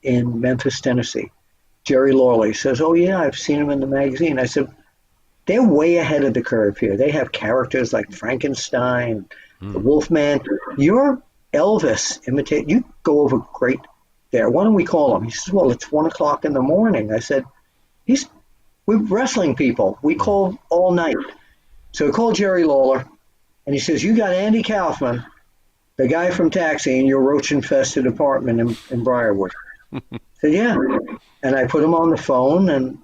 in Memphis, Tennessee, Jerry Lawley." He says, "Oh, yeah, I've seen him in the magazine." I said, "They're way ahead of the curve here. They have characters like Frankenstein, the Wolfman. You're Elvis imitate. You go over great there. Why don't we call him?" He says, "Well, it's 1:00 in the morning." I said, "We're wrestling people. We call all night." So I called Jerry Lawler, and he says, "You got Andy Kaufman, the guy from Taxi, in your roach-infested apartment in Briarwood." I said, "Yeah." And I put him on the phone, and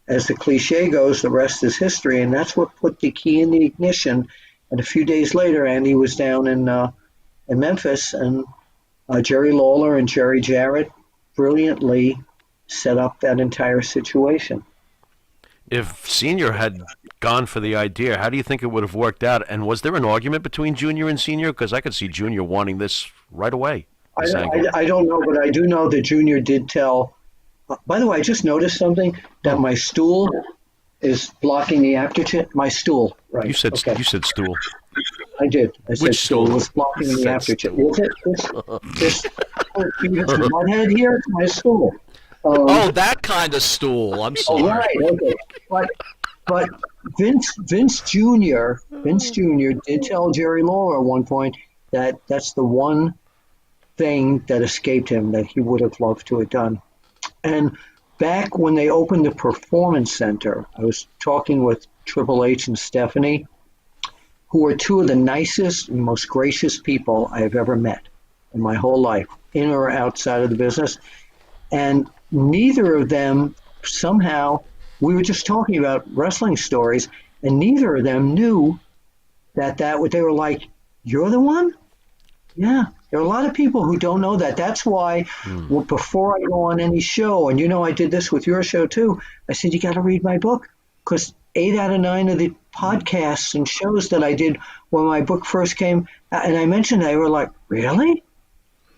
as the cliche goes, the rest is history, and that's what put the key in the ignition. And a few days later, Andy was down in Memphis, and Jerry Lawler and Jerry Jarrett brilliantly set up that entire situation. If Senior had gone for the idea, how do you think it would have worked out? And was there an argument between Junior and Senior? Because I could see Junior wanting this right away. I don't know, but I do know that Junior did tell. By the way, I just noticed something, that my stool is blocking the Apter. My stool, right? You said stool. I did. I said Which stool? It was blocking the Apter. Was it this butthead here? It's my stool. Oh, that kind of stool. I'm sorry. Oh, right. Okay. But Vince Jr. did tell Jerry Lawler at one point that that's the one thing that escaped him that he would have loved to have done. And back when they opened the Performance Center, I was talking with Triple H and Stephanie, who are two of the nicest and most gracious people I have ever met in my whole life, in or outside of the business. And neither of them, somehow, we were just talking about wrestling stories, and neither of them knew that they were like, "You're the one?" Yeah. There are a lot of people who don't know that. That's why before I go on any show, and I did this with your show too, I said, "You got to read my book," because 8 out of 9 of the podcasts and shows that I did when my book first came, and I mentioned, they were like, "Really?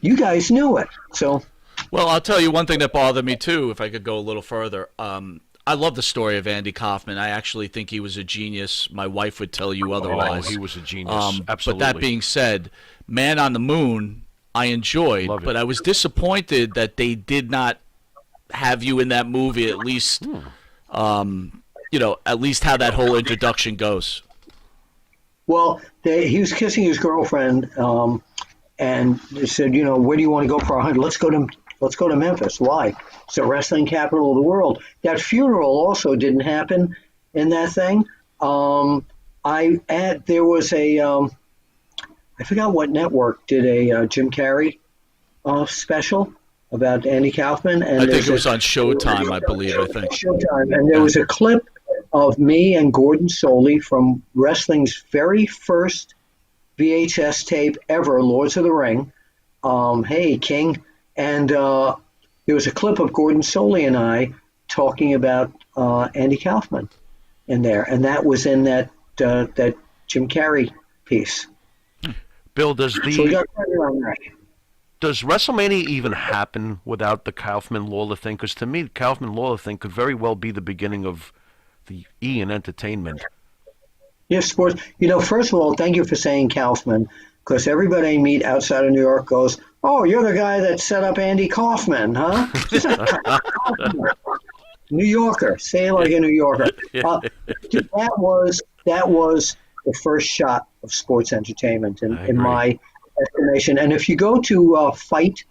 You guys knew it." So Well, I'll tell you one thing that bothered me too. If I could go a little further, I love the story of Andy Kaufman. I actually think he was a genius. My wife would tell you Oh, otherwise. he was a genius. Absolutely. But that being said, Man on the Moon, I enjoyed, Love it. but I was disappointed that they did not have you in that movie. At least, at least how that whole introduction goes. Well, he was kissing his girlfriend, and they said, where do you want to go for a hunt? Let's go to Memphis. Why? It's the wrestling capital of the world. That funeral also didn't happen in that thing. There was I forgot what network did a Jim Carrey special about Andy Kaufman, and I think it was on Showtime, I believe. Showtime, and there was a clip of me and Gordon Soley from wrestling's very first VHS tape ever, Lords of the Ring. Hey, King. And there was a clip of Gordon Soley and I talking about Andy Kaufman in there, and that was in that Jim Carrey piece. Bill, does So we got credit on that. Does WrestleMania even happen without the Kaufman Lawler thing? Because to me, the Kaufman Lawler thing could very well be the beginning of the E in entertainment. Yes, sports. First of all, thank you for saying Kaufman, because everybody I meet outside of New York goes, "Oh, you're the guy that set up Andy Kaufman, huh?" New Yorker, say it like a New Yorker. That was the first shot of sports entertainment in my estimation. And if you go to Fight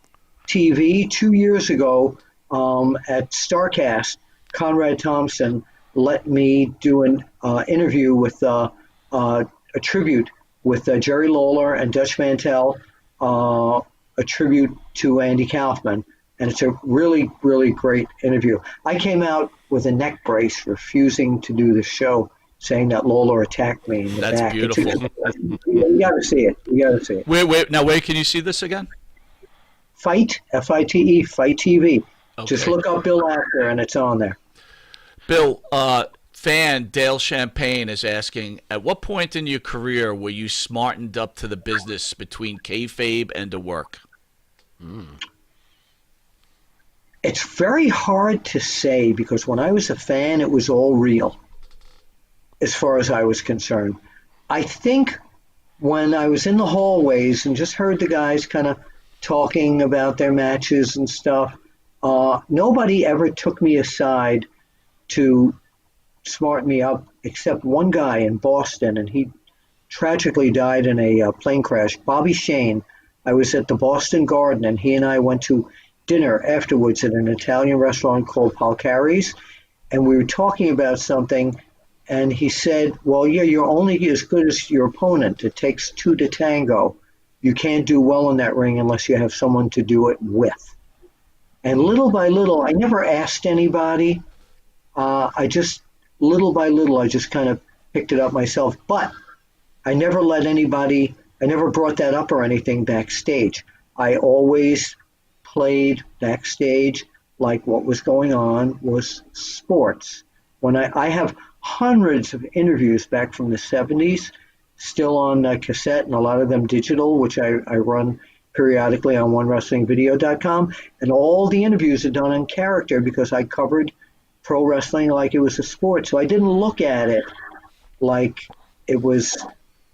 TV 2 years ago at StarCast, Conrad Thompson let me do an interview with a tribute with Jerry Lawler and Dutch Mantel, a tribute to Andy Kaufman. And it's a really, really great interview. I came out with a neck brace refusing to do the show, saying that Lawler attacked me in the back. That's beautiful. You got to see it. Where can you see this again? Fight, F-I-T-E, Fight TV. Okay. Just look up Bill Apter, and it's on there. Bill, fan Dale Champagne is asking, at what point in your career were you smartened up to the business between kayfabe and the work? It's very hard to say, because when I was a fan, it was all real, as far as I was concerned. I think when I was in the hallways and just heard the guys kind of talking about their matches and stuff, nobody ever took me aside to smarten me up except one guy in Boston, and he tragically died in a plane crash. Bobby Shane. I was at the Boston Garden, and he and I went to dinner afterwards at an Italian restaurant called Palcari's, and we were talking about something, and he said, well, yeah, you're only as good as your opponent. It takes two to tango. You can't do well in that ring unless you have someone to do it with. And little by little, I never asked anybody. Little by little, I just kind of picked it up myself. But I never I never brought that up or anything backstage. I always played backstage like what was going on was sports. When I have hundreds of interviews back from the 70s, still on cassette, and a lot of them digital, which I run periodically on onewrestlingvideo.com, and all the interviews are done in character because I covered pro wrestling like it was a sport. So I didn't look at it like it was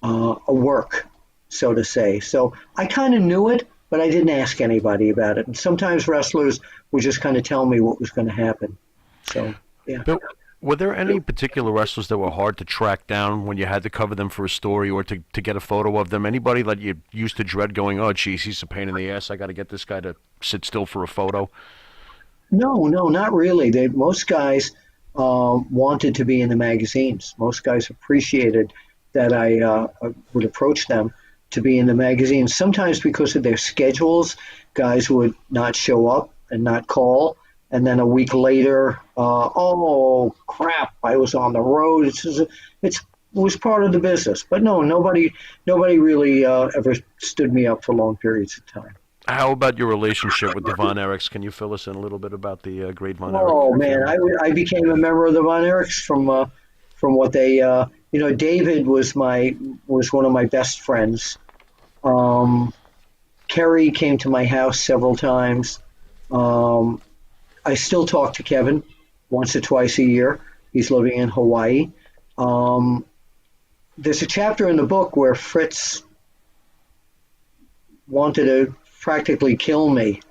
a work, so to say. So I kind of knew it, but I didn't ask anybody about it. And sometimes wrestlers would just kind of tell me what was going to happen. So, yeah. But were there any particular wrestlers that were hard to track down when you had to cover them for a story or to get a photo of them? Anybody that you used to dread going, oh, geez, he's a pain in the ass. I got to get this guy to sit still for a photo? No, not really. Most guys wanted to be in the magazines. Most guys appreciated that I would approach them to be in the magazines. Sometimes because of their schedules, guys would not show up and not call. And then a week later, oh, crap, I was on the road. It was part of the business. But no, nobody really ever stood me up for long periods of time. How about your relationship with the Von Erichs? Can you fill us in a little bit about the great Von Erich? Oh, man, I became a member of the Von Erichs from what they, David was one of my best friends. Kerry came to my house several times. I still talk to Kevin once or twice a year. He's living in Hawaii. Um, there's a chapter in the book where Fritz wanted to practically kill me.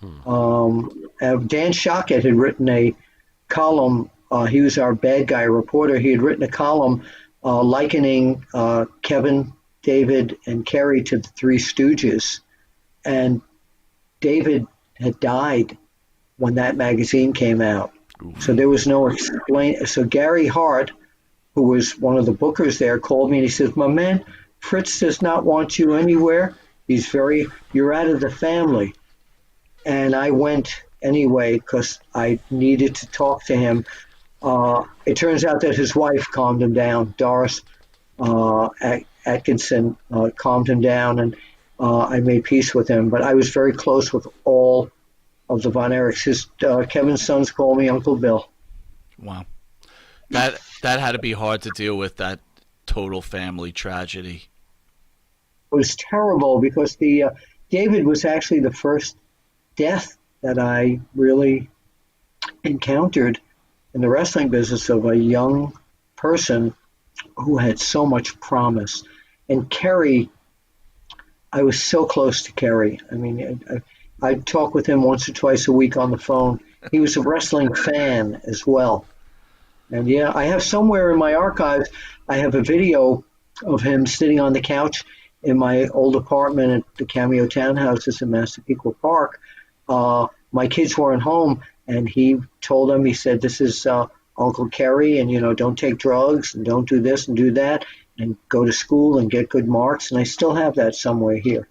Dan Shockett had written a column. He was our bad guy reporter. He had written a column likening Kevin, David, and Kerry to the Three Stooges. And David had died when that magazine came out. So there was no explain. So Gary Hart, who was one of the bookers there, called me and he says, "My man, Fritz does not want you anywhere. You're out of the family." And I went anyway because I needed to talk to him. It turns out that his wife calmed him down. Doris Atkinson calmed him down, and I made peace with him. But I was very close with all of the Von Erichs. Kevin's sons call me Uncle Bill. Wow. That had to be hard to deal with, that total family tragedy. It was terrible because David was actually the first death that I really encountered in the wrestling business of a young person who had so much promise. And Kerry, I was so close to Kerry. I mean, I'd talk with him once or twice a week on the phone. He was a wrestling fan as well. And yeah, I have somewhere in my archives, I have a video of him sitting on the couch in my old apartment at the Cameo Townhouses in Massapequa Park. My kids weren't home, and he told them, he said, "This is Uncle Kerry, and, don't take drugs, and don't do this and do that, and go to school and get good marks." And I still have that somewhere here.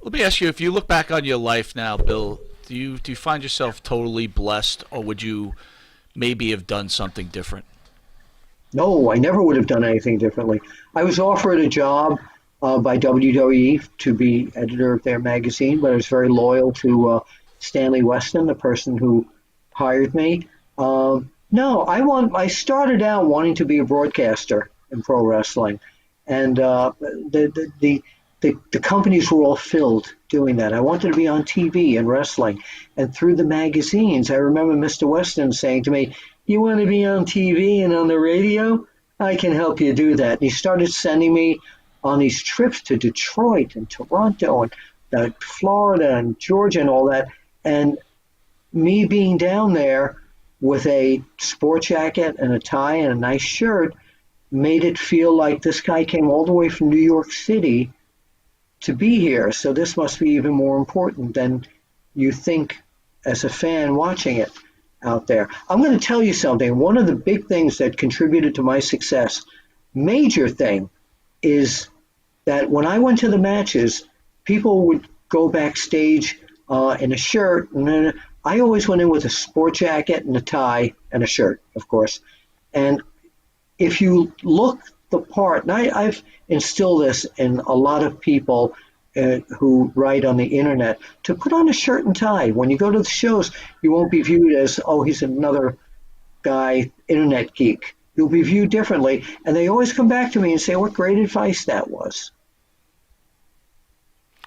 Let me ask you, if you look back on your life now, Bill, do you find yourself totally blessed, or would you maybe have done something different? No, I never would have done anything differently. I was offered a job by WWE to be editor of their magazine, but I was very loyal to Stanley Weston, the person who hired me. No, I started out wanting to be a broadcaster in pro wrestling, and the companies were all filled doing that. I wanted to be on TV and wrestling, and through the magazines, I remember Mr. Weston saying to me, "You want to be on TV and on the radio? I can help you do that." And he started sending me on these trips to Detroit and Toronto and Florida and Georgia and all that. And me being down there with a sport jacket and a tie and a nice shirt made it feel like this guy came all the way from New York City to be here. So this must be even more important than you think as a fan watching it out there. I'm going to tell you something. One of the big things that contributed to my success, major thing, is that when I went to the matches, people would go backstage in a shirt, and then I always went in with a sport jacket and a tie and a shirt, of course. And if you look the part, and I've instilled this in a lot of people who write on the internet, to put on a shirt and tie. When you go to the shows, you won't be viewed as, "Oh, he's another guy, internet geek." You'll be viewed differently. And they always come back to me and say, "What great advice that was."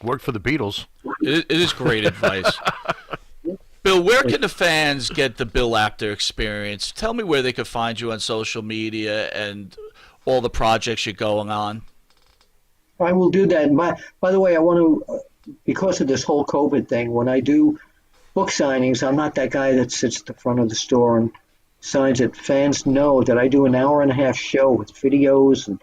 Worked for the Beatles. It is great advice. Bill, where can the fans get the Bill Apter experience? Tell me where they could find you on social media and all the projects you're going on. I will do that. By the way, I want to, because of this whole COVID thing, when I do book signings, I'm not that guy that sits at the front of the store and signs it. Fans know that I do an hour-and-a-half show with videos and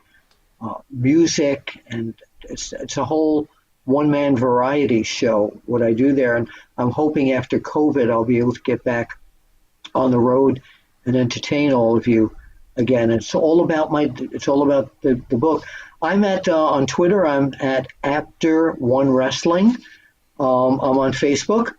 music, and it's a whole one-man variety show, what I do there. And I'm hoping after COVID I'll be able to get back on the road and entertain all of you again. It's all about the book. I'm at on Twitter. I'm at Apter One Wrestling. I'm on Facebook.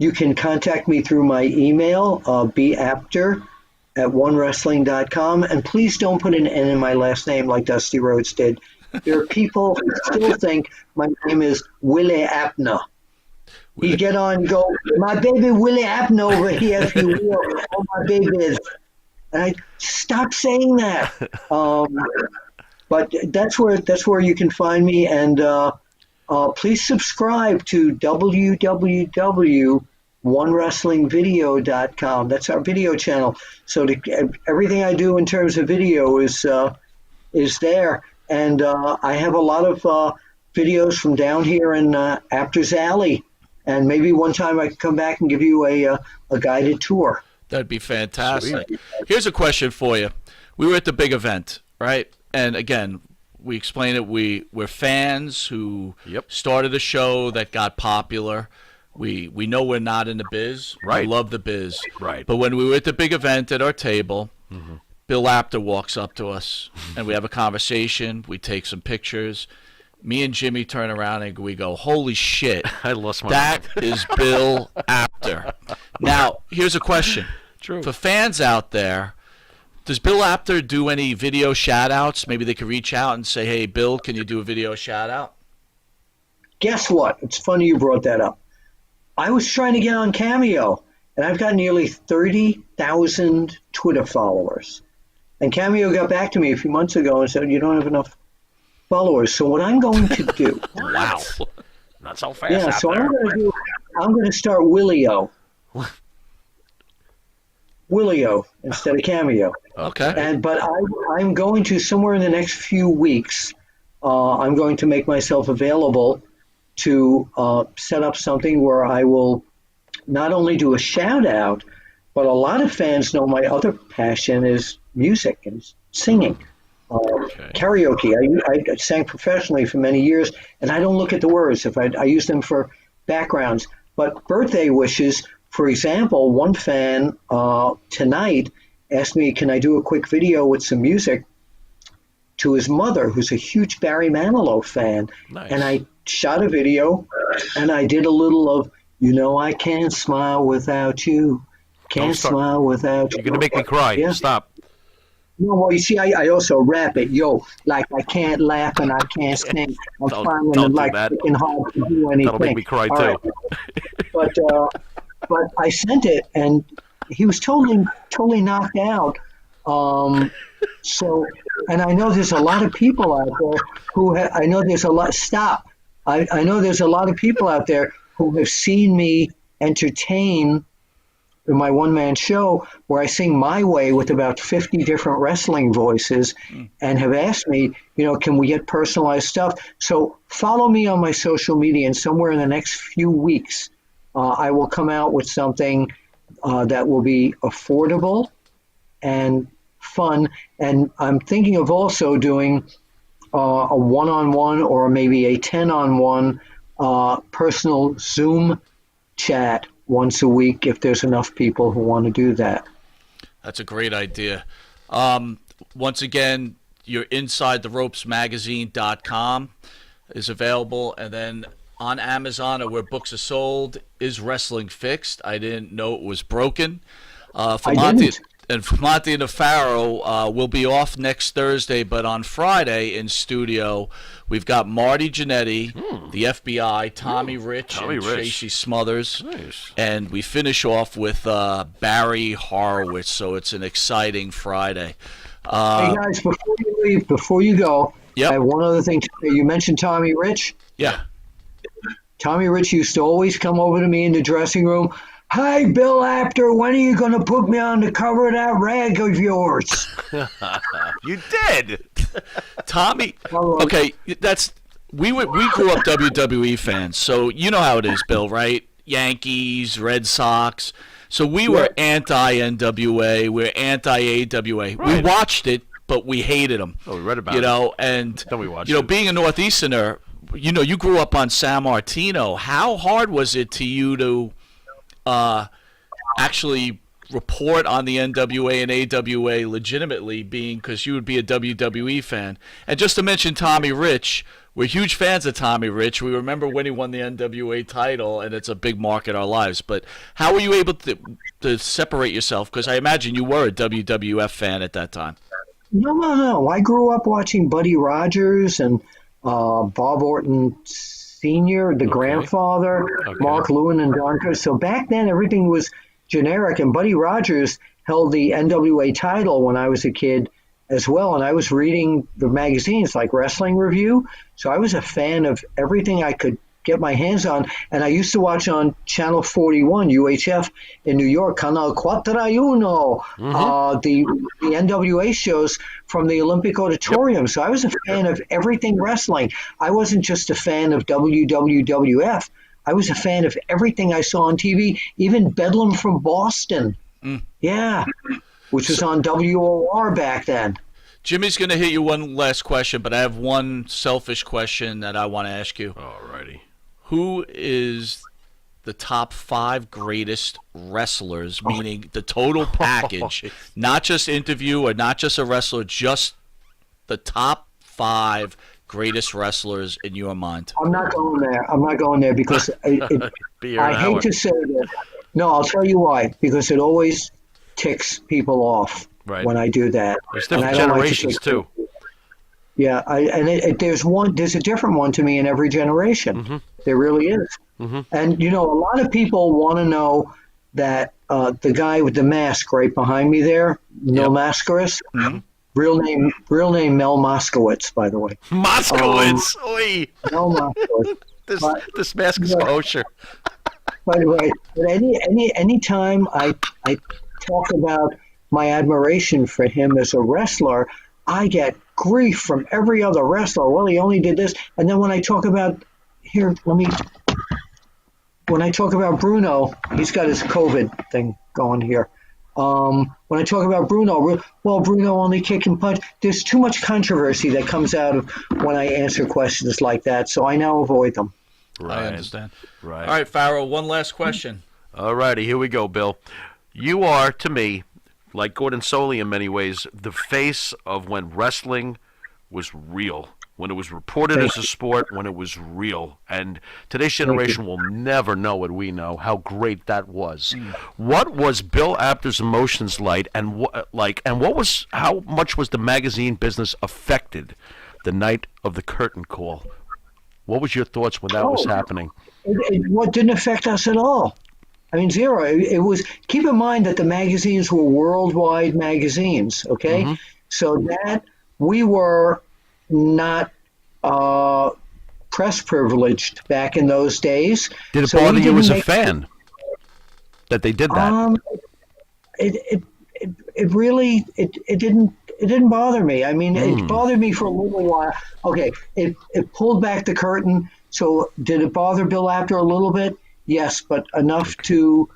You can contact me through my email, bapter@onewrestling.com. And please don't put an N in my last name like Dusty Rhodes did. There are people who still think my name is Willie Apner. You get on and go, "My baby Willie Apner over here, if you will. Oh, my baby is." And I stop saying that. But that's where you can find me. And please subscribe to www.onewrestlingvideo.com. That's our video channel. So everything I do in terms of video is there. And I have a lot of videos from down here in Apter's Alley. And maybe one time I can come back and give you a guided tour. That'd be fantastic. Here's a question for you. We were at the big event, right? And again, we explained it. We're fans who started a show that got popular. We know we're not in the biz. Right. We love the biz. Right. But when we were at the big event at our table, Bill Apter walks up to us, and we have a conversation. We take some pictures. Me and Jimmy turn around and we go, holy shit. I lost my That is Bill Apter. Now, here's a question. True. For fans out there, does Bill Apter do any video shout-outs? Maybe they could reach out and say, hey, Bill, can you do a video shout-out? Guess what? It's funny you brought that up. I was trying to get on Cameo, and I've got nearly 30,000 Twitter followers. And Cameo got back to me a few months ago and said, you don't have enough followers. So what I'm going to do... Wow. Not so fast Yeah, out so there. I'm going to start Willio. Willio instead of Cameo. Okay. But I'm going to, somewhere in the next few weeks, I'm going to make myself available to set up something where I will not only do a shout out, but a lot of fans know my other passion is music and singing. Karaoke. I sang professionally for many years, and I don't look at the words. I use them for backgrounds. But birthday wishes, for example, one fan tonight asked me, can I do a quick video with some music to his mother, who's a huge Barry Manilow fan. Nice. And I shot a video, and I did a little of, you know, I can't smile without you. Can't smile without you. You're going to make me cry. Yeah. Stop. No, well, you see, I also rap it, like I can't laugh and I can't sing. I'm finding don't it do like that. freaking hard to do anything. That'll make me cry, All too. right. But I sent it, and he was totally knocked out. So, and I know there's a lot of people out there who I know there's a lot. Stop. I know there's a lot of people out there who have seen me entertain in my one-man show where I sing my way with about 50 different wrestling voices and have asked me, can we get personalized stuff? So follow me on my social media, and somewhere in the next few weeks, I will come out with something that will be affordable and fun. And I'm thinking of also doing a one-on-one or maybe a 10-on-1 personal Zoom chat once a week if there's enough people who want to do that. That's a great idea. Once again, your InsideTheRopesMagazine.com is available, and then on Amazon or where books are sold is Wrestling Fixed. I didn't know it was broken. For Monty and the Pharaoh, we'll be off next Thursday, but on Friday in studio, we've got Marty Jannetty, the FBI, Tommy Rich, and Tracy Smothers. Nice. And we finish off with Barry Horowitz, so it's an exciting Friday. Hey, guys, before you leave, before you go, I have one other thing to say. You mentioned Tommy Rich. Yeah. Tommy Rich used to always come over to me in the dressing room. Hi, Bill Apter, when are you going to put me on the cover of that rag of yours? You did. Tommy, okay, we grew up WWE fans, so you know how it is, Bill, right? Yankees, Red Sox. So we were anti-NWA, we're anti-AWA. Right. We watched it, but we hated them. Oh, we read about it. And then we watched it. Being a Northeasterner, you grew up on San Martino. How hard was it to you to actually report on the NWA and AWA legitimately, because you would be a WWE fan? And just to mention Tommy Rich, we're huge fans of Tommy Rich. We remember when he won the NWA title, and it's a big mark in our lives. But how were you able to separate yourself? Because I imagine you were a WWF fan at that time. No. I grew up watching Buddy Rogers and Bob Orton Sr., the grandfather, Mark Lewin and Don. So back then, everything was generic, and Buddy Rogers held the NWA title when I was a kid as well, and I was reading the magazines like Wrestling Review, so I was a fan of everything I could get my hands on, and I used to watch on Channel 41 UHF in New York, Canal 41, the NWA shows from the Olympic Auditorium. So I was a fan of everything wrestling. I wasn't just a fan of WWF. I was a fan of everything I saw on TV, even Bedlam from Boston. Yeah, which was on WOR back then. Jimmy's going to hit you one last question, but I have one selfish question that I want to ask you. Alrighty. Who is the top 5 greatest wrestlers, meaning the total package, not just interview or not just a wrestler, just the top 5 greatest wrestlers in your mind? I'm not going there because I hate to say that. No, I'll tell you why. Because it always ticks people off when I do that. There's different generations too. Yeah, there's a different one to me in every generation. There really is. And a lot of people want to know that the guy with the mask right behind me there, Mel Mascaris, real name Mel Moskowitz, by the way. Moskowitz, oi. Mel Moskowitz. This mask is kosher. By the way, any time I talk about my admiration for him as a wrestler, I get grief from every other wrestler. Well, he only did this. And then when I talk about Bruno, he's got his COVID thing going here. When I talk about Bruno, well, Bruno only kick and punch. There's too much controversy that comes out of when I answer questions like that, so I now avoid them. Right. I understand. Right. All right, Pharaoh, one last question. All righty, here we go, Bill. You are, to me, like Gordon Soley in many ways, the face of when wrestling was real, when it was reported as a sport, when it was real. And today's generation will never know what we know, how great that was. What was Bill Apter's emotions like, and how much was the magazine business affected the night of the curtain call? What was your thoughts when that was happening? What didn't affect us at all. I mean, zero. It was. Keep in mind that the magazines were worldwide magazines. Okay, so that we were not press privileged back in those days. Did it bother you as a fan that they did that? It really didn't bother me. I mean, it bothered me for a little while. Okay, it pulled back the curtain. So did it bother Bill Apter a little bit? Yes, but enough to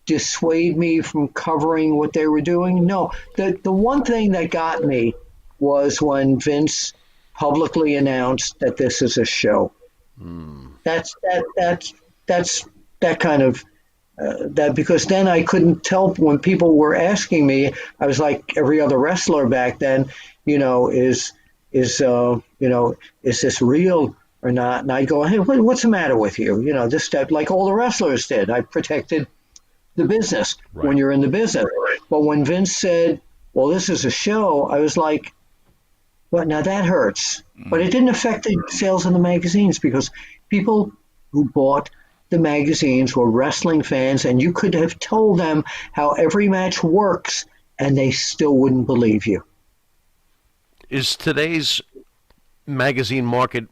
dissuade me from covering what they were doing. No, the one thing that got me was when Vince publicly announced that this is a show. That's that kind of that, because then I couldn't tell when people were asking me. I was like every other wrestler back then. Is this real or not? And I'd go, hey, what's the matter with you? This step, like all the wrestlers did. I protected the business when you're in the business. But when Vince said, well, this is a show, I was like, well, now that hurts. But it didn't affect the sales in the magazines, because people who bought the magazines were wrestling fans, and you could have told them how every match works, and they still wouldn't believe you. Is today's magazine marketed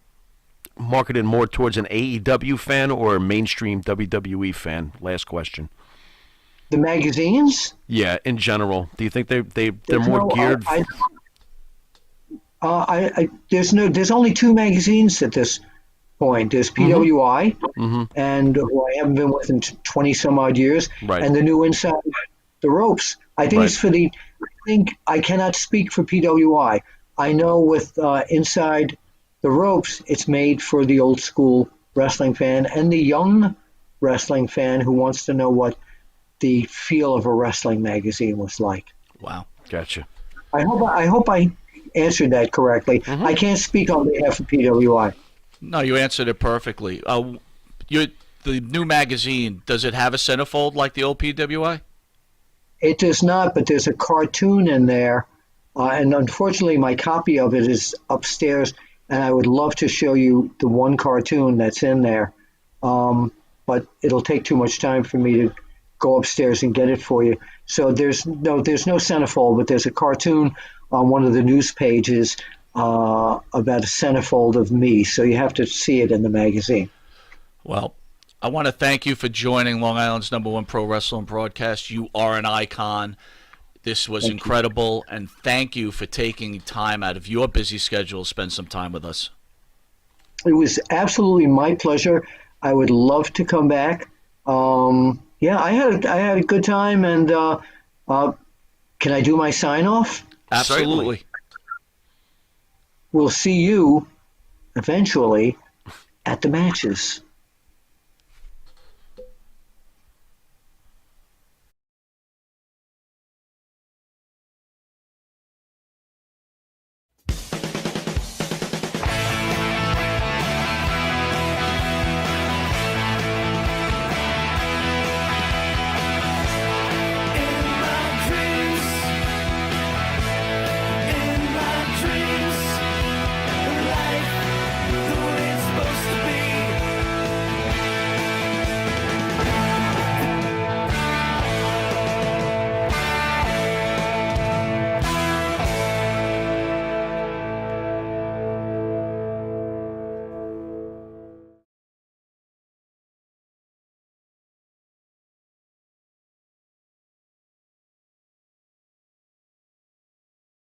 more towards an AEW fan or a mainstream WWE fan? Last question. The magazines? Yeah, in general. Do you think they're more geared? There's only 2 magazines at this point. There's PWI, and who I haven't been with in 20 some odd years, and the new Inside the Ropes. I think it's for I think I cannot speak for PWI. I know with Inside the Ropes, it's made for the old school wrestling fan and the young wrestling fan who wants to know what the feel of a wrestling magazine was like. Wow. Gotcha. I hope I answered that correctly. I can't speak on behalf of PWI. No, you answered it perfectly. The new magazine, does it have a centerfold like the old PWI? It does not, but there's a cartoon in there. And unfortunately, my copy of it is upstairs, and I would love to show you the one cartoon that's in there. But it'll take too much time for me to go upstairs and get it for you. So there's no centerfold, but there's a cartoon on one of the news pages about a centerfold of me. So you have to see it in the magazine. Well, I want to thank you for joining Long Island's #1 pro wrestling broadcast. You are an icon. This was incredible, and thank you for taking time out of your busy schedule to spend some time with us. It was absolutely my pleasure. I would love to come back. Yeah, I had a good time, and can I do my sign off? Absolutely. We'll see you eventually at the matches.